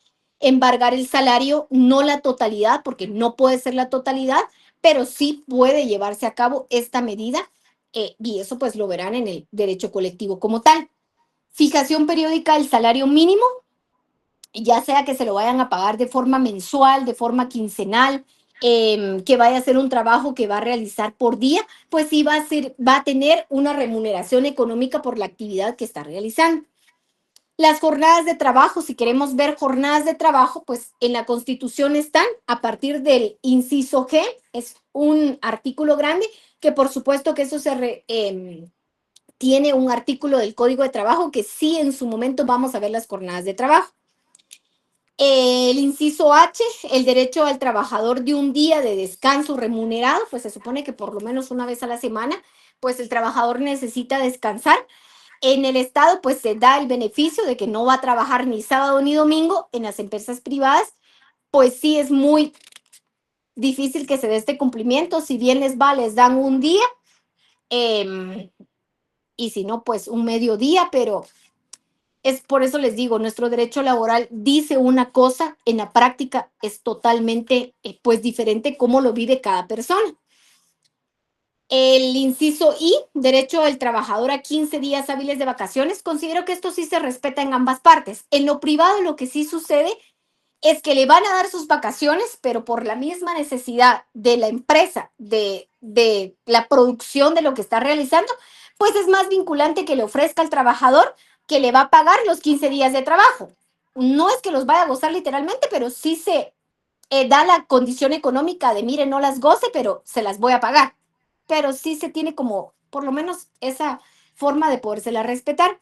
embargar el salario, no la totalidad, porque no puede ser la totalidad, pero sí puede llevarse a cabo esta medida, y eso pues lo verán en el derecho colectivo como tal. Fijación periódica del salario mínimo, ya sea que se lo vayan a pagar de forma mensual, de forma quincenal, que vaya a ser un trabajo que va a realizar por día, pues sí va a tener una remuneración económica por la actividad que está realizando. Las jornadas de trabajo, si queremos ver jornadas de trabajo, pues en la Constitución están a partir del inciso G, es un artículo grande, que por supuesto que eso tiene un artículo del Código de Trabajo que sí en su momento vamos a ver las jornadas de trabajo. El inciso H, el derecho al trabajador de un día de descanso remunerado, pues se supone que por lo menos una vez a la semana, pues el trabajador necesita descansar. En el Estado, pues se da el beneficio de que no va a trabajar ni sábado ni domingo. En las empresas privadas, pues sí es muy difícil que se dé este cumplimiento. Si bien les dan un día, y si no, pues un mediodía, pero es por eso les digo, nuestro derecho laboral dice una cosa, en la práctica es totalmente pues diferente cómo lo vive cada persona. El inciso I, derecho del trabajador a 15 días hábiles de vacaciones, considero que esto sí se respeta en ambas partes. En lo privado lo que sí sucede es que le van a dar sus vacaciones, pero por la misma necesidad de la empresa, de la producción de lo que está realizando, pues es más vinculante que le ofrezca al trabajador que le va a pagar los 15 días de trabajo. No es que los vaya a gozar literalmente, pero sí se da la condición económica de, mire, no las goce, pero se las voy a pagar. Pero sí se tiene como, por lo menos, esa forma de podérsela respetar.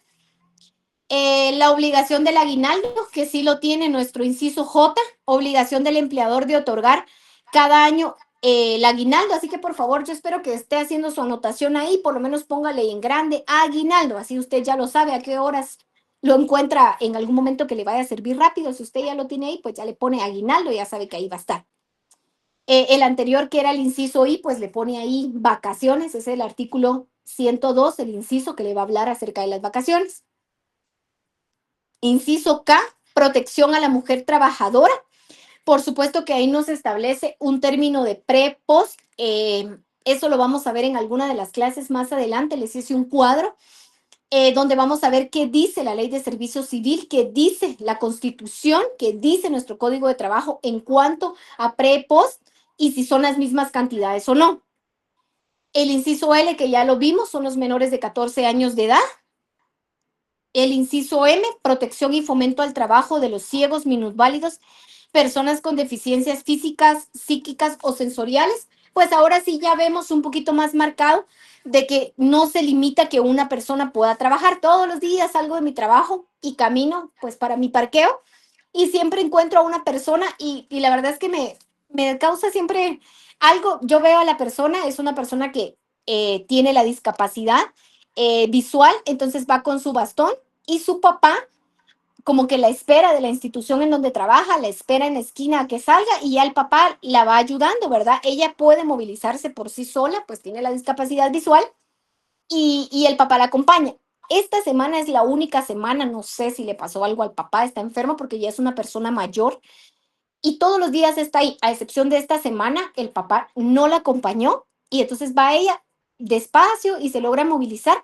La obligación del aguinaldo, que sí lo tiene nuestro inciso J, obligación del empleador de otorgar cada año el aguinaldo, así que por favor yo espero que esté haciendo su anotación ahí, por lo menos póngale en grande aguinaldo, así usted ya lo sabe a qué horas lo encuentra en algún momento que le vaya a servir rápido. Si usted ya lo tiene ahí, pues ya le pone aguinaldo, ya sabe que ahí va a estar. El anterior, que era el inciso I, pues le pone ahí vacaciones, es el artículo 102, el inciso que le va a hablar acerca de las vacaciones. Inciso K, protección a la mujer trabajadora. Por supuesto que ahí nos establece un término de pre-post. Eso lo vamos a ver en alguna de las clases más adelante. Les hice un cuadro donde vamos a ver qué dice la Ley de Servicio Civil, qué dice la Constitución, qué dice nuestro Código de Trabajo en cuanto a pre-post y si son las mismas cantidades o no. El inciso L, que ya lo vimos, son los menores de 14 años de edad. El inciso M, protección y fomento al trabajo de los ciegos, minusválidos, personas con deficiencias físicas, psíquicas o sensoriales. Pues ahora sí ya vemos un poquito más marcado de que no se limita que una persona pueda trabajar. Todos los días salgo de mi trabajo y camino pues para mi parqueo y siempre encuentro a una persona y la verdad es que me causa siempre algo. Yo veo a la persona, es una persona que tiene la discapacidad visual, entonces va con su bastón y su papá como que la espera de la institución en donde trabaja, la espera en la esquina a que salga y ya el papá la va ayudando, ¿verdad? Ella puede movilizarse por sí sola, pues tiene la discapacidad visual y el papá la acompaña. Esta semana es la única semana, no sé si le pasó algo al papá, está enfermo porque ya es una persona mayor y todos los días está ahí, a excepción de esta semana, el papá no la acompañó y entonces va ella despacio y se logra movilizar,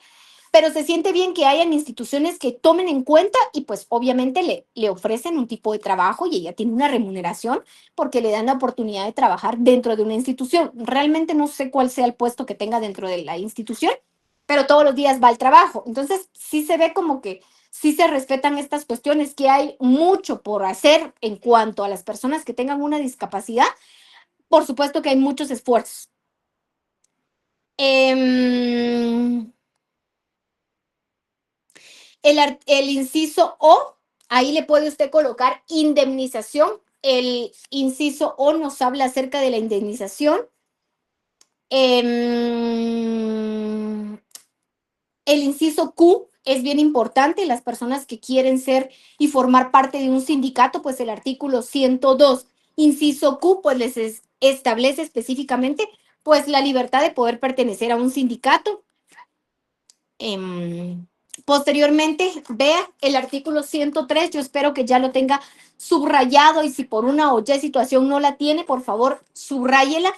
pero se siente bien que hayan instituciones que tomen en cuenta y pues obviamente le ofrecen un tipo de trabajo y ella tiene una remuneración porque le dan la oportunidad de trabajar dentro de una institución. Realmente no sé cuál sea el puesto que tenga dentro de la institución, pero todos los días va al trabajo. Entonces sí se ve como que sí se respetan estas cuestiones, que hay mucho por hacer en cuanto a las personas que tengan una discapacidad. Por supuesto que hay muchos esfuerzos. El inciso O, ahí le puede usted colocar indemnización. El inciso O nos habla acerca de la indemnización. El inciso Q es bien importante. Las personas que quieren ser y formar parte de un sindicato, pues el artículo 102, inciso Q, pues les establece específicamente pues la libertad de poder pertenecer a un sindicato. Posteriormente, vea el artículo 103, yo espero que ya lo tenga subrayado y si por una o ya situación no la tiene, por favor, subráyela.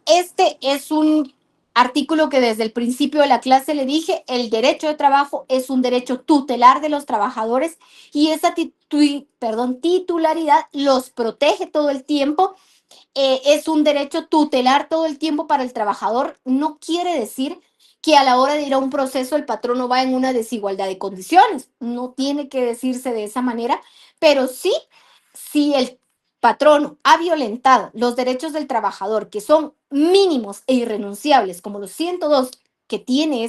Este es un artículo que desde el principio de la clase le dije, el derecho de trabajo es un derecho tutelar de los trabajadores y esa titularidad los protege todo el tiempo. Es un derecho tutelar todo el tiempo para el trabajador. No quiere decir que a la hora de ir a un proceso el patrono va en una desigualdad de condiciones. No tiene que decirse de esa manera, pero sí, si el patrono ha violentado los derechos del trabajador, que son mínimos e irrenunciables, como los 102 que tiene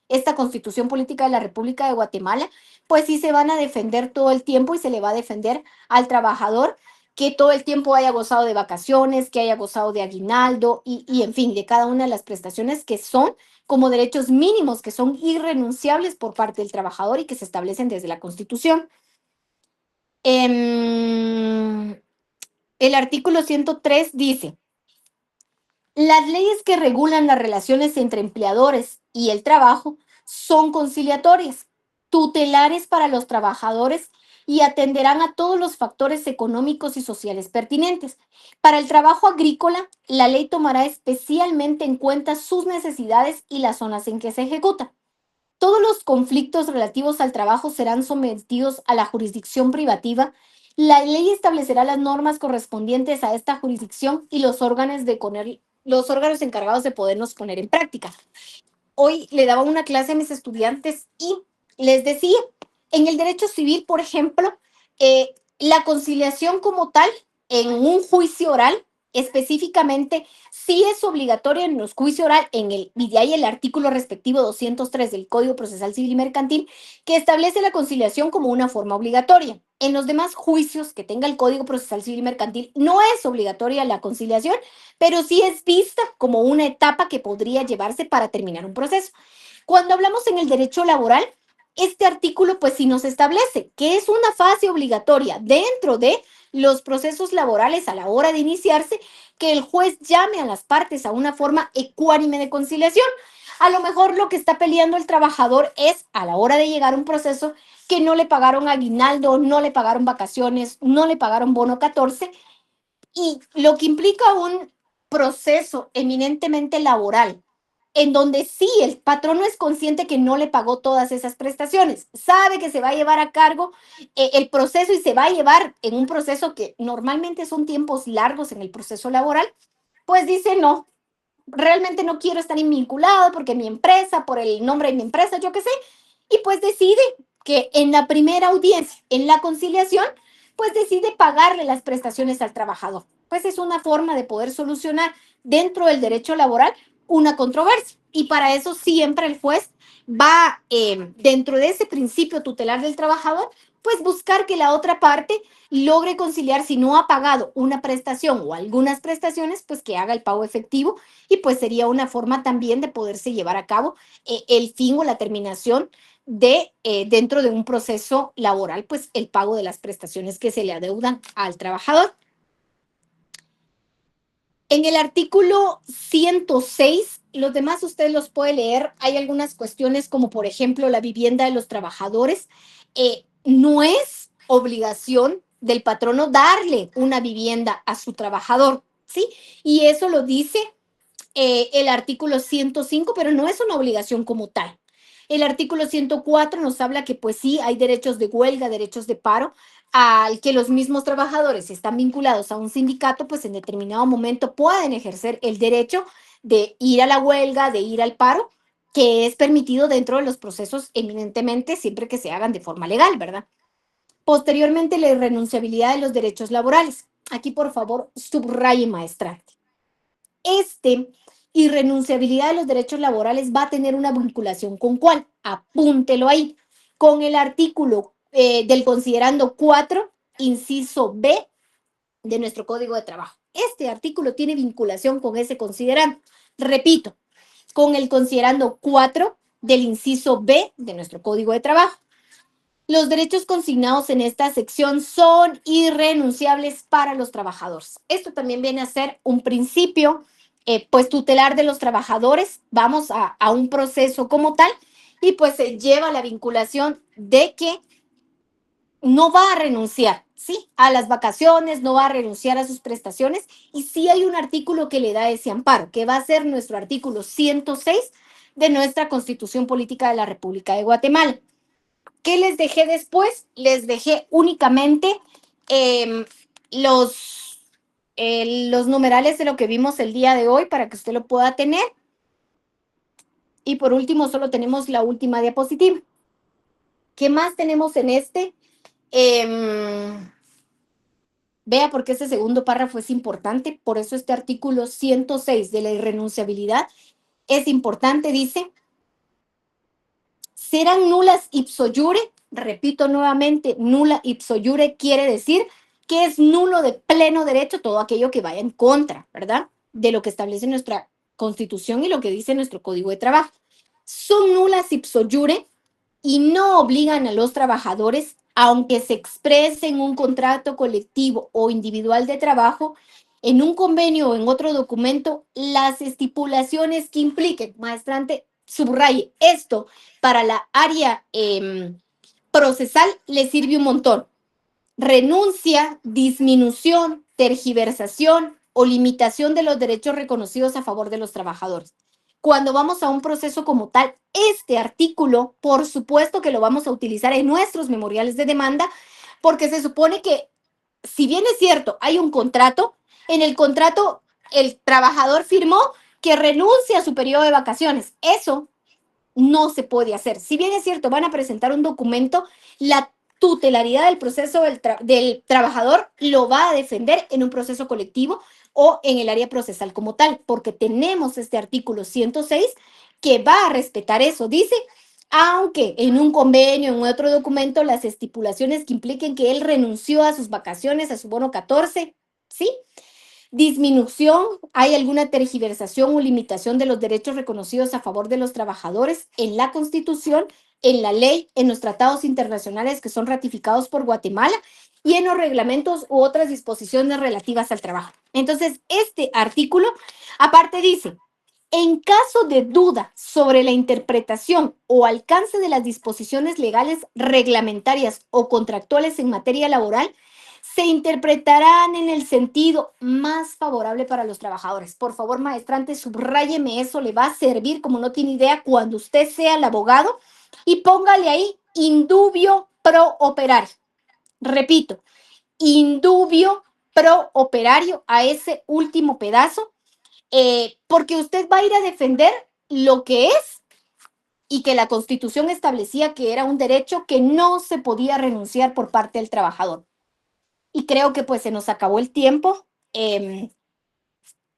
esta Constitución Política de la República de Guatemala, pues sí se van a defender todo el tiempo y se le va a defender al trabajador que todo el tiempo haya gozado de vacaciones, que haya gozado de aguinaldo y en fin, de cada una de las prestaciones que son como derechos mínimos, que son irrenunciables por parte del trabajador y que se establecen desde la Constitución. El artículo 103 dice, las leyes que regulan las relaciones entre empleadores y el trabajo son conciliatorias, tutelares para los trabajadores y atenderán a todos los factores económicos y sociales pertinentes. Para el trabajo agrícola, la ley tomará especialmente en cuenta sus necesidades y las zonas en que se ejecuta. Todos los conflictos relativos al trabajo serán sometidos a la jurisdicción privativa. La ley establecerá las normas correspondientes a esta jurisdicción y los órganos encargados de podernos poner en práctica. Hoy le daba una clase a mis estudiantes y les decía, en el derecho civil, por ejemplo, la conciliación como tal, en un juicio oral, específicamente, sí es obligatoria en los juicios oral, y de ahí el artículo respectivo 203 del Código Procesal Civil y Mercantil, que establece la conciliación como una forma obligatoria. En los demás juicios que tenga el Código Procesal Civil y Mercantil no es obligatoria la conciliación, pero sí es vista como una etapa que podría llevarse para terminar un proceso. Cuando hablamos en el derecho laboral, este artículo pues sí nos establece que es una fase obligatoria dentro de los procesos laborales a la hora de iniciarse, que el juez llame a las partes a una forma ecuánime de conciliación. A lo mejor lo que está peleando el trabajador es a la hora de llegar a un proceso que no le pagaron aguinaldo, no le pagaron vacaciones, no le pagaron bono 14, y lo que implica un proceso eminentemente laboral, en donde sí el patrón no es consciente que no le pagó todas esas prestaciones, sabe que se va a llevar a cargo el proceso y se va a llevar en un proceso que normalmente son tiempos largos en el proceso laboral, pues dice no, realmente no quiero estar vinculado porque mi empresa, por el nombre de mi empresa, yo qué sé, y pues decide que en la primera audiencia, en la conciliación, pues decide pagarle las prestaciones al trabajador. Pues es una forma de poder solucionar dentro del derecho laboral una controversia. Y para eso siempre el juez va, dentro de ese principio tutelar del trabajador, pues buscar que la otra parte logre conciliar, si no ha pagado una prestación o algunas prestaciones, pues que haga el pago efectivo y pues sería una forma también de poderse llevar a cabo el fin o la terminación de dentro de un proceso laboral, pues el pago de las prestaciones que se le adeudan al trabajador. En el artículo 106, los demás usted los puede leer, hay algunas cuestiones como por ejemplo la vivienda de los trabajadores. No es obligación del patrono darle una vivienda a su trabajador, ¿sí? Y eso lo dice el artículo 105, pero no es una obligación como tal. El artículo 104 nos habla que pues sí, hay derechos de huelga, derechos de paro, al que los mismos trabajadores, si están vinculados a un sindicato, pues en determinado momento pueden ejercer el derecho de ir a la huelga, de ir al paro, que es permitido dentro de los procesos eminentemente siempre que se hagan de forma legal, ¿verdad? Posteriormente, la irrenunciabilidad de los derechos laborales. Aquí, por favor, subraye, maestra. Irrenunciabilidad de los derechos laborales va a tener una vinculación con ¿cuál? Apúntelo ahí. Con el artículo del considerando 4, inciso B de nuestro Código de Trabajo. Este artículo tiene vinculación con ese considerando. Repito, con el considerando 4 del inciso B de nuestro Código de Trabajo. Los derechos consignados en esta sección son irrenunciables para los trabajadores. Esto también viene a ser un principio pues tutelar de los trabajadores. Vamos a un proceso como tal y pues se lleva la vinculación de que no va a renunciar, ¿sí? A las vacaciones, no va a renunciar a sus prestaciones, y sí hay un artículo que le da ese amparo, que va a ser nuestro artículo 106 de nuestra Constitución Política de la República de Guatemala. ¿Qué les dejé después? Les dejé únicamente los numerales de lo que vimos el día de hoy para que usted lo pueda tener. Y por último, solo tenemos la última diapositiva. ¿Qué más tenemos en este? Vea por qué ese segundo párrafo es importante. Por eso este artículo 106 de la irrenunciabilidad es importante. Dice, serán nulas ipso iure. Repito nuevamente, nula ipso iure quiere decir que es nulo de pleno derecho todo aquello que vaya en contra, ¿verdad? De lo que establece nuestra Constitución y lo que dice nuestro Código de Trabajo. Son nulas ipso iure y no obligan a los trabajadores, aunque se exprese en un contrato colectivo o individual de trabajo, en un convenio o en otro documento, las estipulaciones que impliquen. Maestrante, subraye esto para la área procesal, le sirve un montón. Renuncia, disminución, tergiversación o limitación de los derechos reconocidos a favor de los trabajadores. Cuando vamos a un proceso como tal, este artículo, por supuesto que lo vamos a utilizar en nuestros memoriales de demanda, porque se supone que, si bien es cierto, hay un contrato, en el contrato el trabajador firmó que renuncia a su periodo de vacaciones. Eso no se puede hacer. Si bien es cierto, van a presentar un documento, la tutelaridad del proceso del trabajador lo va a defender en un proceso colectivo o en el área procesal como tal, porque tenemos este artículo 106 que va a respetar eso. Dice, aunque en un convenio, en otro documento, las estipulaciones que impliquen que él renunció a sus vacaciones, a su bono 14, ¿sí? Disminución, hay alguna tergiversación o limitación de los derechos reconocidos a favor de los trabajadores en la Constitución, en la ley, en los tratados internacionales que son ratificados por Guatemala y en los reglamentos u otras disposiciones relativas al trabajo. Entonces, este artículo, aparte dice, en caso de duda sobre la interpretación o alcance de las disposiciones legales, reglamentarias o contractuales en materia laboral, se interpretarán en el sentido más favorable para los trabajadores. Por favor, maestrante, subráyeme eso, le va a servir como no tiene idea cuando usted sea el abogado, y póngale ahí indubio pro operario. Repito, indubio pro operario a ese último pedazo, porque usted va a ir a defender lo que es y que la Constitución establecía que era un derecho que no se podía renunciar por parte del trabajador. Y creo que pues se nos acabó el tiempo.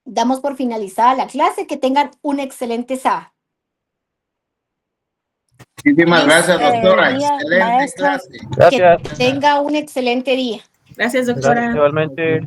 Damos por finalizada la clase. Que tengan un excelente sábado. Muchísimas gracias, doctora. día, Excelente maestra. clase. Que tenga un excelente día. Gracias, doctora. Igualmente.